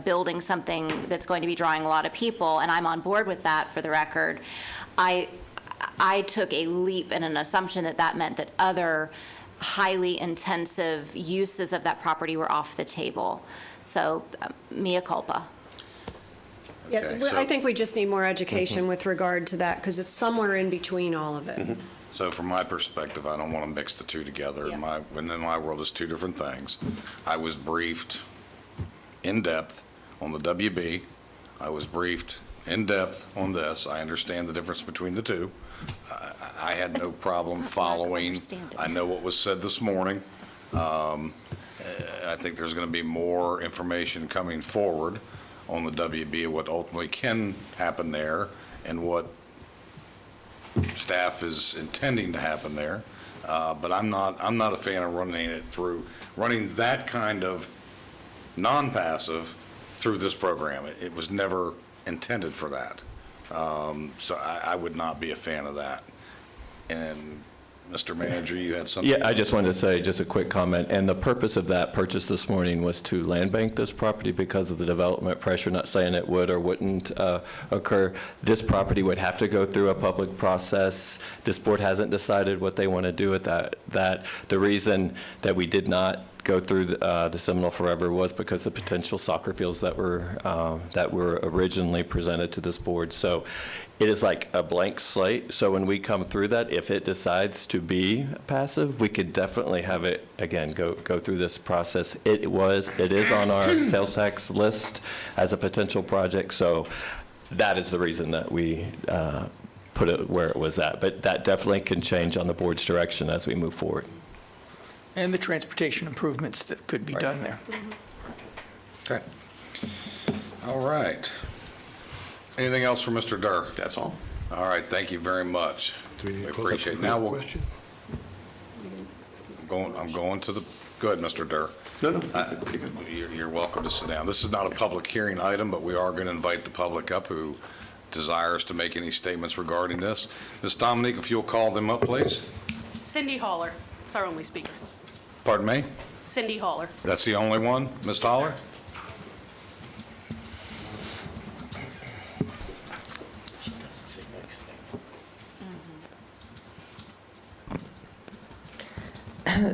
building something that's going to be drawing a lot of people, and I'm on board with that for the record, I took a leap in an assumption that meant that other highly intensive uses of that property were off the table. So, mea culpa.
Yeah,
Okay, so-
I think we just need more education with regard to that, because it's somewhere in between all of it.
So from my perspective, I don't want to mix the two together. In my world, it's two different things. I was briefed in depth on the WB. I was briefed in depth on this. I understand the difference between the two. I had no problem following. I know what was said this morning. I think there's going to be more information coming forward on the WB, what ultimately can happen there and what staff is intending to happen there. But I'm not a fan of running that kind of non-passive through this program. It was never intended for that. So I would not be a fan of that. And Mr. Manager, you had something?
Yeah, I just wanted to say just a quick comment. And the purpose of that purchase this morning was to land bank this property because of the development pressure, not saying it would or wouldn't occur. This property would have to go through a public process. This board hasn't decided what they want to do with that. The reason that we did not go through the Seminole Forever was because the potential soccer fields that were originally presented to this board. So it is like a blank slate. So when we come through that, if it decides to be passive, we could definitely have it, again, go through this process. It is on our sales tax list as a potential project. So that is the reason that we put it where it was at. But that definitely can change on the board's direction as we move forward.
And the transportation improvements that could be done there.
Okay. All right. Anything else for Mr. Durr?
That's all.
All right, thank you very much.
Do we need to
We
close up
appreciate it.
for
Now
the
we'll,
question?
I'm going to the, go ahead, Mr. Durr.
No.
You're welcome to sit down. This is not a public hearing item, but we are going to invite the public up who desires to make any statements regarding this. Ms. Dominique, if you'll call them up, please.
Cindy Haller, it's our only speaker.
Pardon me?
Cindy Haller.
That's the only one? Ms. Toller?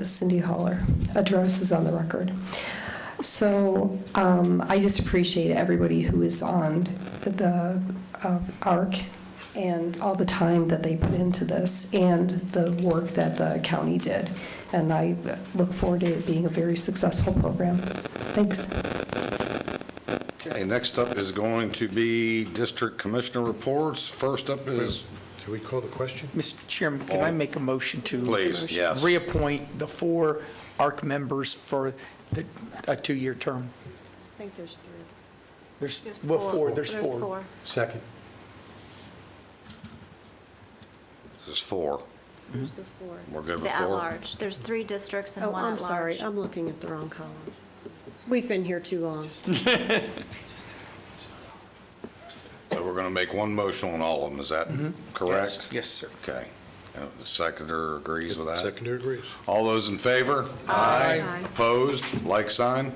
Cindy Haller. Address is on the record. So I just appreciate everybody who is on the ARC and all the time that they put into this and the work that the county did. And I look forward to it being a very successful program. Thanks.
Okay, next up is going to be District Commissioner reports. First up is...
Can we call the question?
Mr. Chairman, can I make a motion to
Please, yes.
reappoint the 4 ARC members for a 2-year term?
think there's three.
There's,
There's
well,
four.
four, there's
There's
four.
four.
Second.
This is 4.
Who's the fourth?
We're good with
The
4?
at-large. There's 3 districts and
Oh,
1
I'm
at-large.
sorry, I'm looking at the wrong column. We've been here too long.
So we're going to make one motion on all of them, is that correct?
Yes, sir.
Okay. The seconder agrees with that?
Seconder agrees.
All those in favor?
Aye.
Opposed? Like sign?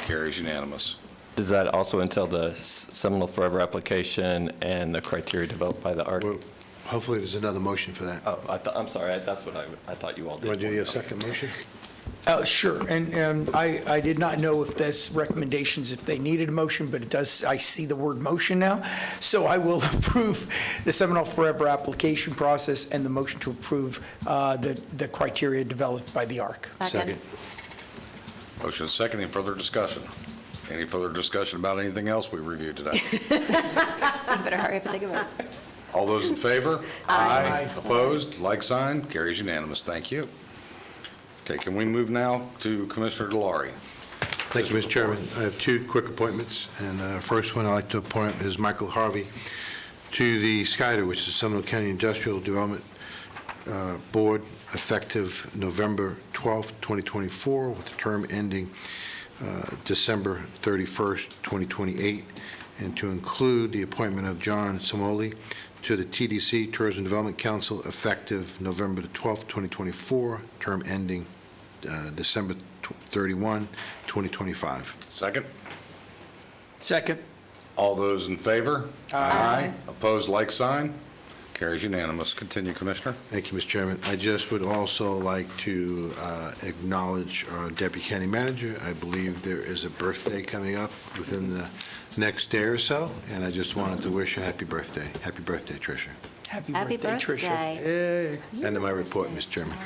Carries unanimous.
Does that also entail the Seminole Forever application and the criteria developed by the ARC?
Well, hopefully there's another motion for that.
Oh, I'm sorry, that's what I thought you all did.
You want to do your second motion?
Sure, and I did not know if this recommendations, if they needed a motion, but it does, I see the word motion now. So I will approve the Seminole Forever application process and the motion to approve the criteria developed by the ARC.
Second.
Motion is second. Any further discussion? Any further discussion about anything else we reviewed today?
You better hurry up and take a vote.
All those in favor?
Aye.
Opposed? Like sign? Carries unanimous. Thank you. Okay, can we move now to Commissioner Delory?
Thank you, Mr. Chairman. I have 2 quick appointments, and the first one I'd like to appoint is Michael Harvey to the SCIDA, which is Seminole County Industrial Development Board, effective November 12th, 2024, with the term ending December 31st, 2028, and to include the appointment of John Samoli to the TDC Tourism Development Council, effective November 12th, 2024, term ending December 31, 2025.
Second?
Second.
All those in favor?
Aye.
Opposed? Like sign? Carries unanimous. Continue, Commissioner.
Thank you, Mr. Chairman. I just would also like to acknowledge our Deputy County Manager. I believe there is a birthday coming up within the next day or so, and I just wanted to wish her happy birthday. Happy birthday, Tricia.
Happy
Happy
birthday, Tricia.
birthday.
End of my report, Mr. Chairman.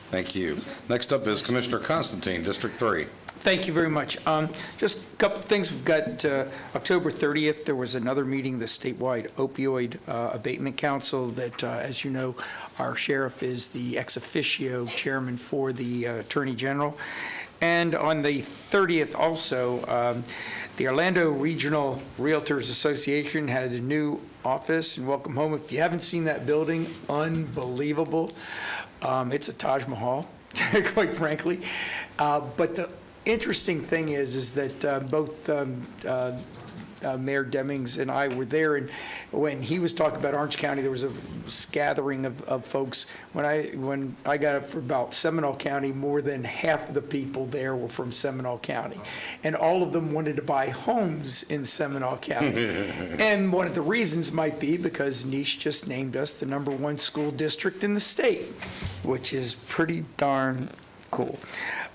Thank you. Next up is Commissioner Constantine, District 3.
Thank you very much. Just a couple of things. We've got October 30th, there was another meeting, the statewide opioid abatement council that, as you know, our sheriff is the ex officio chairman for the attorney general. And on the 30th also, the Orlando Regional Realtors Association had a new office and welcome home. If you haven't seen that building, unbelievable. It's a Taj Mahal, quite frankly. But the interesting thing is that both Mayor Demings and I were there, and when he was talking about Orange County, there was a gathering of folks. When I got up for about Seminole County, more than half of the people there were from Seminole County, and all of them wanted to buy homes in Seminole County. And one of the reasons might be because Niche just named us the #1 school district in the state, which is pretty darn cool.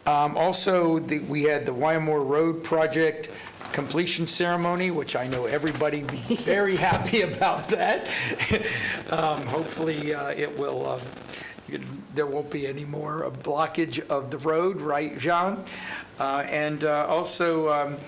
Also, we had the Wyamore Road project completion ceremony, which I know everybody will be very happy about that. Hopefully, it will. There won't be any more blockage of the road, right, Jean? And also,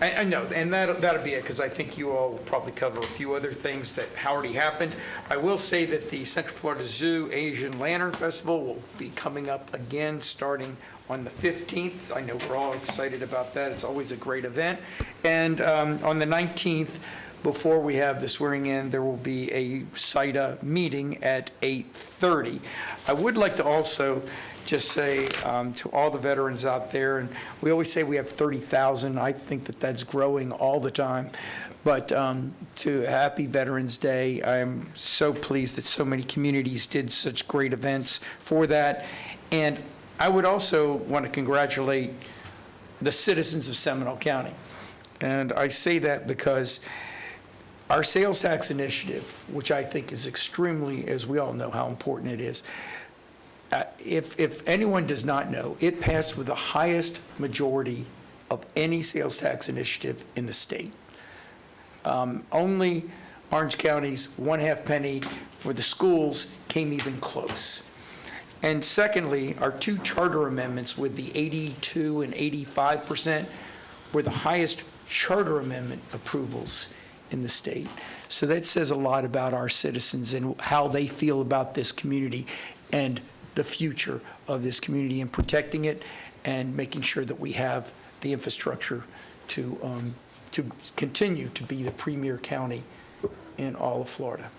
I know, and that'll be it, because I think you all will probably cover a few other things that already happened. I will say that the Central Florida Zoo Asian Lantern Festival will be coming up again, starting on the 15th. I know we're all excited about that. It's always a great event. And on the 19th, before we have the swearing in, there will be a CIDA meeting at 8:30. I would like to also just say to all the veterans out there, and we always say we have 30,000. I think that that's growing all the time. But to Happy Veterans Day, I'm so pleased that so many communities did such great events for that. And I would also want to congratulate the citizens of Seminole County. And I say that because our sales tax initiative, which I think is extremely, as we all know how important it is, if anyone does not know, it passed with the highest majority of any sales tax initiative in the state. Only Orange County's 1/2 penny for the schools came even close. And secondly, our 2 charter amendments with the 82% and 85% were the highest charter amendment approvals in the state. So that says a lot about our citizens and how they feel about this community and the future of this community and protecting it and making sure that we have the infrastructure to continue to be the premier county in all of Florida.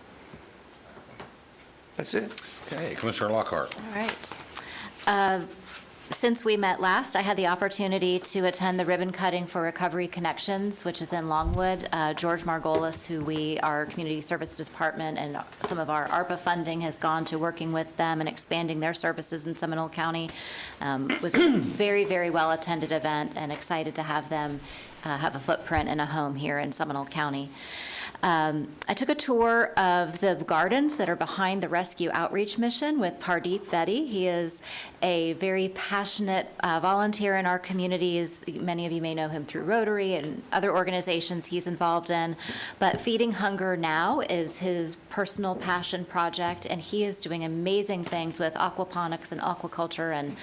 That's it.
Okay, Commissioner Lockhart.
All right. Since we met last, I had the opportunity to attend the ribbon cutting for Recovery Connections, which is in Longwood. George Margolis, our Community Service Department, and some of our ARPA funding has gone to working with them and expanding their services in Seminole County. It was a very, very well-attended event, and excited to have them have a footprint and a home here in Seminole County. I took a tour of the gardens that are behind the Rescue Outreach Mission with Pardeep Vedi. He is a very passionate volunteer in our communities. Many of you may know him through Rotary and other organizations he's involved in. But Feeding Hunger Now is his personal passion project, and he is doing amazing things with aquaponics and aquaculture, and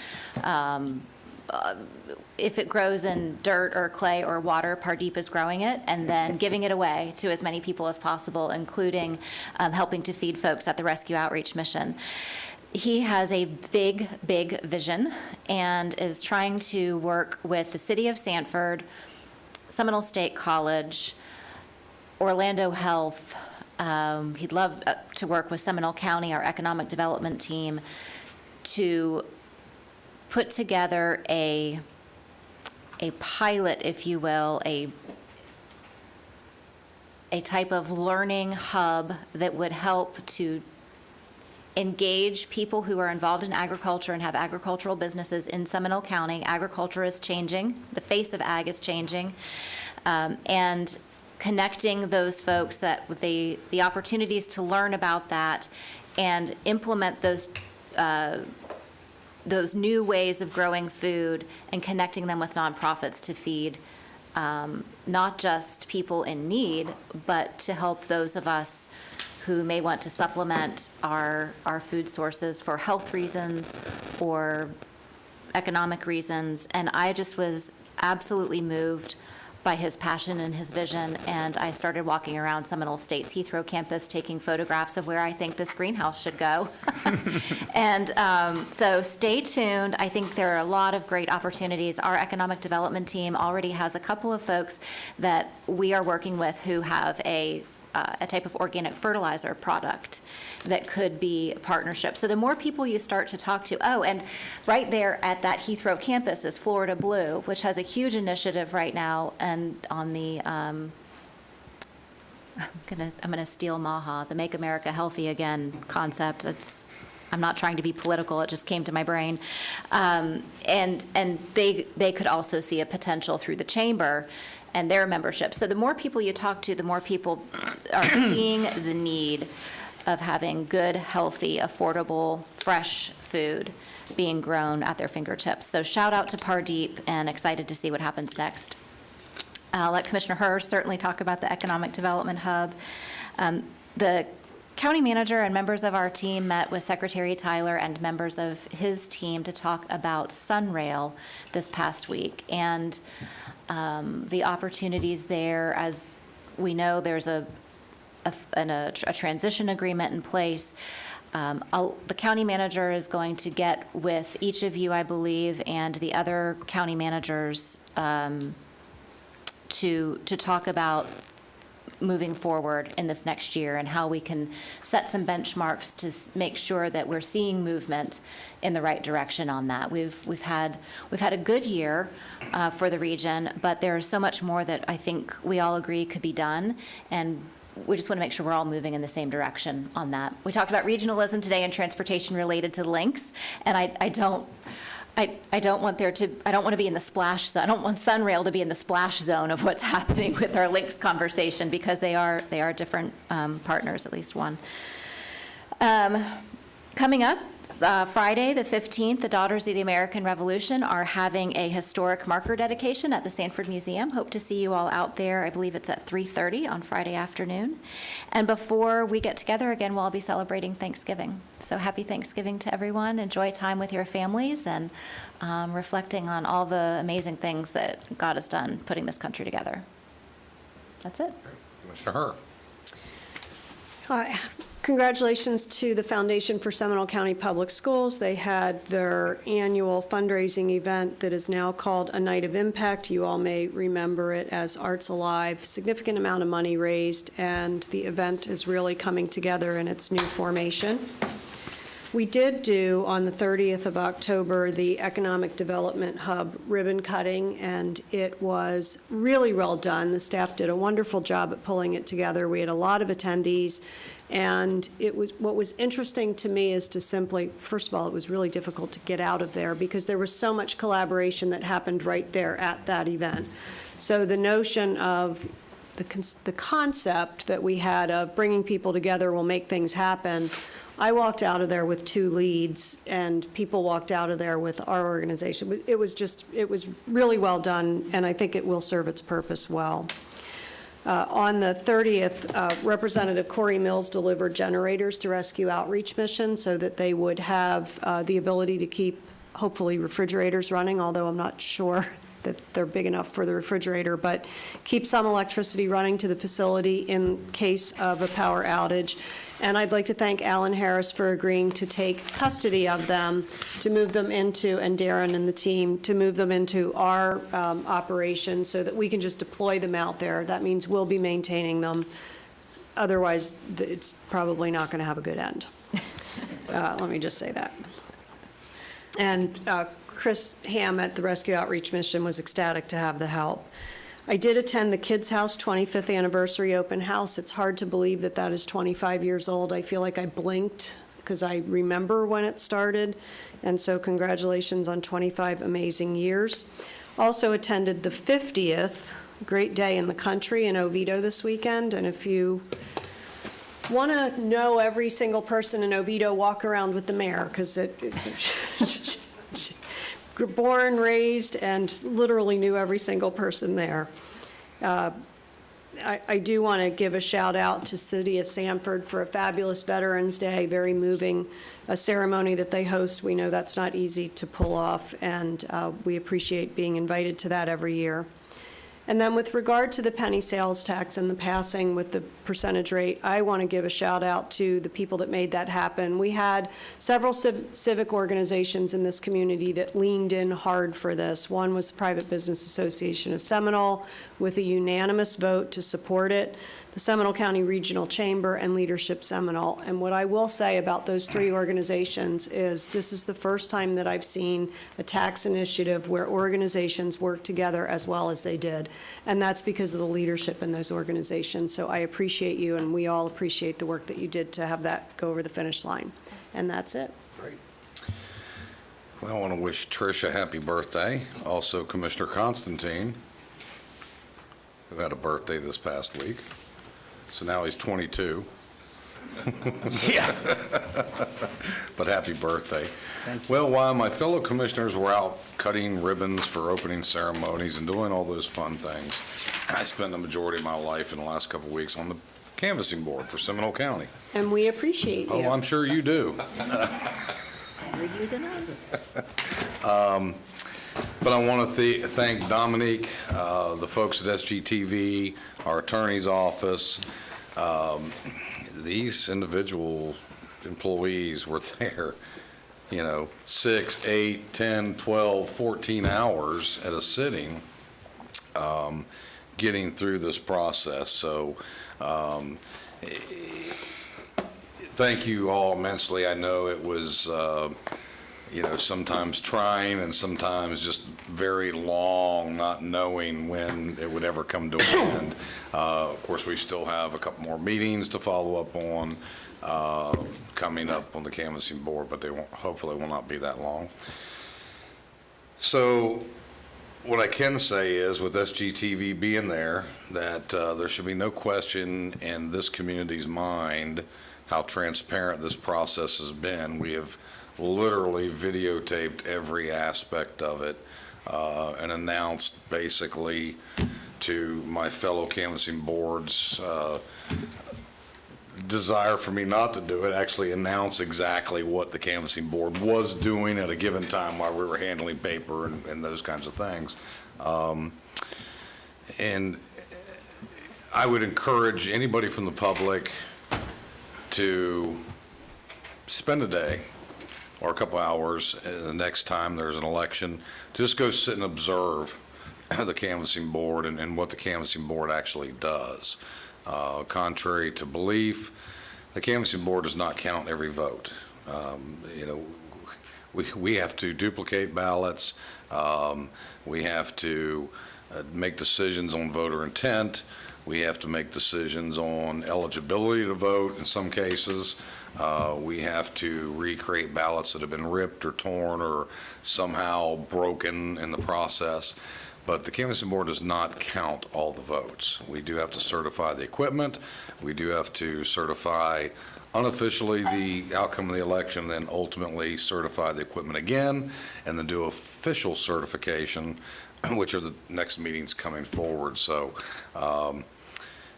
if it grows in dirt or clay or water, Pardeep is growing it and then giving it away to as many people as possible, including helping to feed folks at the Rescue Outreach Mission. He has a big, big vision and is trying to work with the City of Sanford, Seminole State College, Orlando Health. He'd love to work with Seminole County, our economic development team, to put together a pilot, if you will, a type of learning hub that would help to engage people who are involved in agriculture and have agricultural businesses in Seminole County. Agriculture is changing. The face of ag is changing. And connecting those folks that with the opportunities to learn about that and implement those new ways of growing food and connecting them with nonprofits to feed not just people in need, but to help those of us who may want to supplement our food sources for health reasons or economic reasons. And I just was absolutely moved by his passion and his vision, and I started walking around Seminole State's Heathrow campus taking photographs of where I think this greenhouse should go. And so stay tuned. I think there are a lot of great opportunities. Our economic development team already has a couple of folks that we are working with who have a type of organic fertilizer product that could be a partnership. So the more people you start to talk to, and right there at that Heathrow campus is Florida Blue, which has a huge initiative right now, and on the, I'm gonna steal Maha, the Make America Healthy Again concept. I'm not trying to be political, it just came to my brain. And they could also see a potential through the chamber and their membership. So the more people you talk to, the more people are seeing the need of having good, healthy, affordable, fresh food being grown at their fingertips. So shout out to Pardeep, and excited to see what happens next. I'll let Commissioner Hirsch certainly talk about the Economic Development Hub. The county manager and members of our team met with Secretary Tyler and members of his team to talk about Sunrail this past week. And the opportunities there, as we know, there's a transition agreement in place. The county manager is going to get with each of you, I believe, and the other county managers to talk about moving forward in this next year and how we can set some benchmarks to make sure that we're seeing movement in the right direction on that. We've had a good year for the region, but there's so much more that I think we all agree could be done, and we just want to make sure we're all moving in the same direction on that. We talked about regionalism today and transportation related to links, and I don't want to be in the splash zone. I don't want Sunrail to be in the splash zone of what's happening with our links conversation, because they are different partners, at least one. Coming up, Friday, the 15th, the Daughters of the American Revolution are having a historic marker dedication at the Sanford Museum. Hope to see you all out there. I believe it's at 3:30 on Friday afternoon. And before we get together again, we'll all be celebrating Thanksgiving. So happy Thanksgiving to everyone. Enjoy time with your families and reflecting on all the amazing things that God has done putting this country together. That's it.
Commissioner Herr.
Congratulations to the Foundation for Seminole County Public Schools. They had their annual fundraising event that is now called A Night of Impact. You all may remember it as Arts Alive. Significant amount of money raised, and the event is really coming together in its new formation. We did do, on the 30th of October, the Economic Development Hub ribbon cutting, and it was really well done. The staff did a wonderful job at pulling it together. We had a lot of attendees, and what was interesting to me is to simply, first of all, it was really difficult to get out of there because there was so much collaboration that happened right there at that event. So the notion of the concept that we had of bringing people together will make things happen. I walked out of there with 2 leads, and people walked out of there with our organization. It was really well done, and I think it will serve its purpose well. On the 30th, Representative Corey Mills delivered generators to Rescue Outreach Mission so that they would have the ability to keep, hopefully, refrigerators running, although I'm not sure that they're big enough for the refrigerator, but keep some electricity running to the facility in case of a power outage. And I'd like to thank Alan Harris for agreeing to take custody of them, to move them into, and Darren and the team, to move them into our operation so that we can just deploy them out there. That means we'll be maintaining them. Otherwise, it's probably not going to have a good end. Let me just say that. And Chris Ham at the Rescue Outreach Mission was ecstatic to have the help. I did attend the Kids House 25th Anniversary Open House. It's hard to believe that that is 25 years old. I feel like I blinked because I remember when it started. And so congratulations on 25 amazing years. Also attended the 50th Great Day in the Country in Oviedo this weekend. And if you want to know every single person in Oviedo, walk around with the mayor, because born, raised, and literally knew every single person there. I do want to give a shout out to City of Sanford for a fabulous Veterans Day, very moving ceremony that they host. We know that's not easy to pull off, and we appreciate being invited to that every year. And then with regard to the penny sales tax and the passing with the percentage rate, I want to give a shout out to the people that made that happen. We had several civic organizations in this community that leaned in hard for this. One was the Private Business Association of Seminole with a unanimous vote to support it, the Seminole County Regional Chamber, and Leadership Seminole. And what I will say about those 3 organizations is this is the first time that I've seen a tax initiative where organizations work together as well as they did. And that's because of the leadership in those organizations. So I appreciate you, and we all appreciate the work that you did to have that go over the finish line. And that's it.
Great. Well, I want to wish Trish a happy birthday. Also, Commissioner Constantine, who had a birthday this past week. So now he's 22.
Yeah.
But happy birthday.
Thank you.
Well, while my fellow commissioners were out cutting ribbons for opening ceremonies and doing all those fun things, I spent the majority of my life in the last couple of weeks on the canvassing board for Seminole County.
And we appreciate you.
Oh, I'm sure you do.
Better you than us.
But I want to thank Dominique, the folks at SGTV, our attorney's office. These individual employees were there, 6, 8, 10, 12, 14 hours at a sitting, getting through this process. So thank you all immensely. I know it was sometimes trying and sometimes just very long, not knowing when it would ever come to an end. Of course, we still have a couple more meetings to follow up on coming up on the canvassing board, but they hopefully will not be that long. So what I can say is, with SGTV being there, that there should be no question in this community's mind how transparent this process has been. We have literally videotaped every aspect of it and announced basically to my fellow canvassing boards desire for me not to do it, actually announce exactly what the canvassing board was doing at a given time while we were handling paper and those kinds of things. And I would encourage anybody from the public to spend a day or a couple hours the next time there's an election, just go sit and observe the canvassing board and what the canvassing board actually does. Contrary to belief, the canvassing board does not count every vote. We have to duplicate ballots. We have to make decisions on voter intent. We have to make decisions on eligibility to vote in some cases. We have to recreate ballots that have been ripped or torn or somehow broken in the process. But the canvassing board does not count all the votes. We do have to certify the equipment. We do have to certify unofficially the outcome of the election, then ultimately certify the equipment again, and then do official certification, which are the next meetings coming forward. So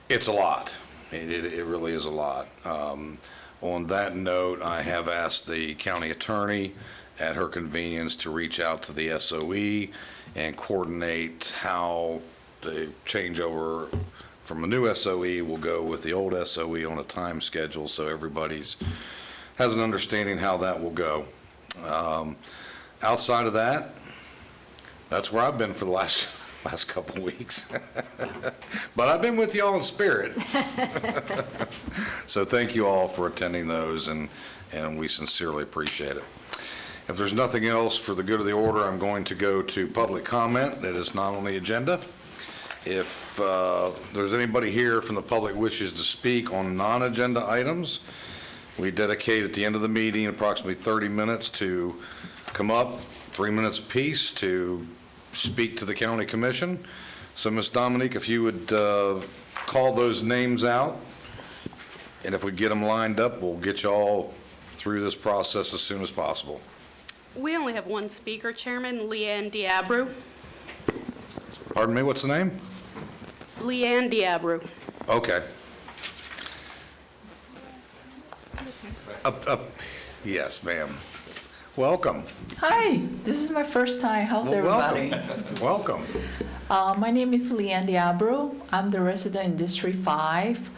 it's a lot. It really is a lot. On that note, I have asked the county attorney at her convenience to reach out to the SOE and coordinate how the changeover from a new SOE will go with the old SOE on a time schedule, so everybody's has an understanding how that will go. Outside of that, that's where I've been for the last couple of weeks. But I've been with y'all in spirit. So thank you all for attending those, and we sincerely appreciate it. If there's nothing else for the good of the order, I'm going to go to public comment that is not on the agenda. If there's anybody here from the public wishes to speak on non-agenda items, we dedicate at the end of the meeting approximately 30 minutes to come up, 3 minutes apiece, to speak to the county commission. So Ms. Dominique, if you would call those names out, and if we get them lined up, we'll get you all through this process as soon as possible.
We only have one speaker, Chairman, Leanne Diabru.
Pardon me, what's the name?
Leanne Diabru.
Okay. Up. Yes, ma'am. Welcome.
Hi, this is my first time. How's everybody?
Welcome.
My name is Leanne Diabru. I'm the resident in District 5.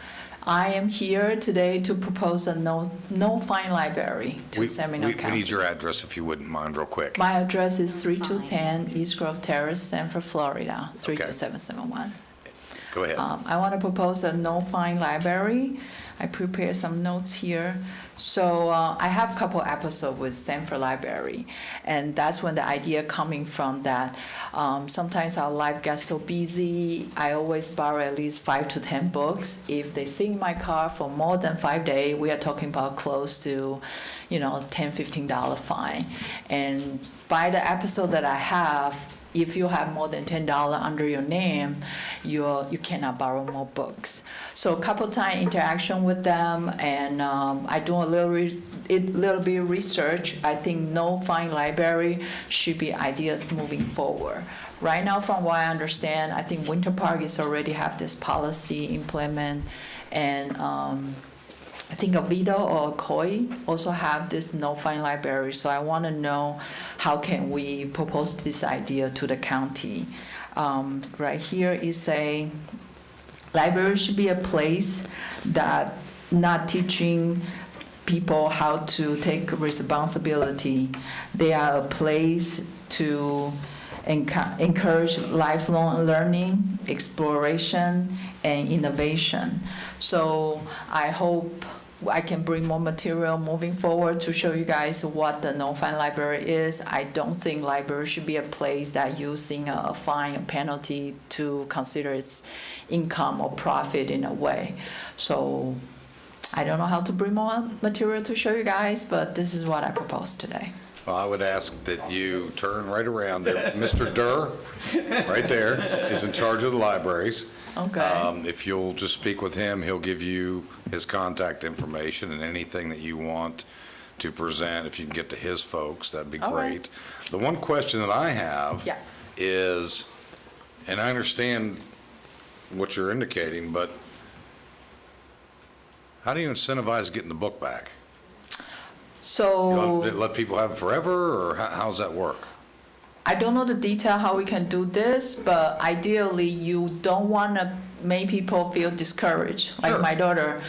I am here today to propose a no-fine library to Seminole County.
We need your address, if you wouldn't mind, real quick.
My address is 3210 East Grove Terrace, Sanford, Florida, 32771.
Go ahead.
I want to propose a no-fine library. I prepared some notes here. So I have a couple episodes with Sanford Library, and that's when the idea coming from that. Sometimes our life gets so busy, I always borrow at least 5 to 10 books. If they sit in my car for more than 5 days, we are talking about close to, $10, $15 fine. And by the episode that I have, if you have more than $10 under your name, you cannot borrow more books. So a couple times interaction with them, and I do a little bit of research. I think no fine library should be ideal moving forward. Right now, from what I understand, I think Winter Park is already have this policy implement, and I think Oviedo or Coy also have this no-fine library. So I want to know how can we propose this idea to the county. Right here is a library should be a place that not teaching people how to take responsibility. They are a place to encourage lifelong learning, exploration, and innovation. So I hope I can bring more material moving forward to show you guys what the no-fine library is. I don't think library should be a place that using a fine, a penalty to consider its income or profit in a way. So I don't know how to bring more material to show you guys, but this is what I propose today.
Well, I would ask that you turn right around there. Mr. Durr, right there, is in charge of the libraries.
Okay.
If you'll just speak with him, he'll give you his contact information and anything that you want to present. If you can get to his folks, that'd be
All
great.
right.
The one question that I have
Yeah.
is, and I understand what you're indicating, but how do you incentivize getting the book back?
So
Let people have it forever, or how's that work?
I don't know the detail how we can do this, but ideally you don't want to make people feel discouraged. Like
Sure.
my daughter,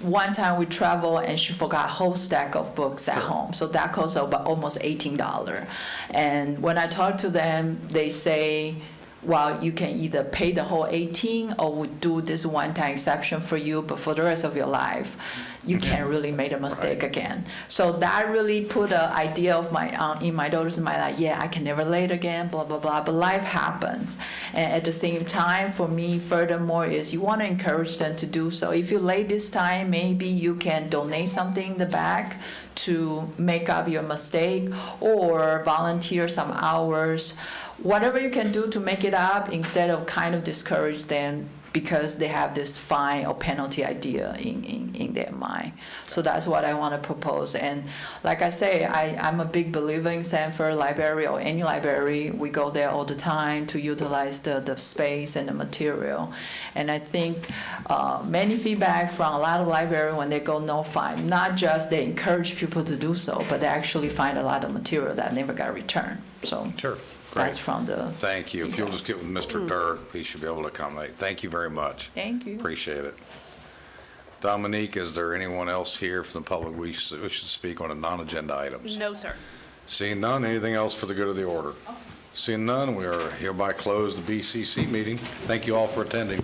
one time we travel and she forgot a whole stack of books at home. So that costs about almost $18. And when I talk to them, they say, well, you can either pay the whole 18 or we do this one-time exception for you, but for the rest of your life, you can't really make a mistake again. So that really put an idea of in my daughter's mind, like, yeah, I can never late again, blah, blah, blah, but life happens. And at the same time, for me, furthermore, is you want to encourage them to do so. If you're late this time, maybe you can donate something in the back to make up your mistake or volunteer some hours. Whatever you can do to make it up instead of kind of discourage them because they have this fine or penalty idea in their mind. So that's what I want to propose. And like I say, I'm a big believer in Sanford Library or any library. We go there all the time to utilize the space and the material. And I think many feedback from a lot of libraries when they go no fine, not just they encourage people to do so, but they actually find a lot of material that never got returned. So
Sure.
that's from the.
Thank you. If you'll just get with Mr. Durr, he should be able to accommodate. Thank you very much.
Thank you.
Appreciate it. Dominique, is there anyone else here from the public we should speak on the non-agenda items?
No, sir.
Seeing none, anything else for the good of the order? Seeing none, we are hereby closed the BCC meeting. Thank you all for attending.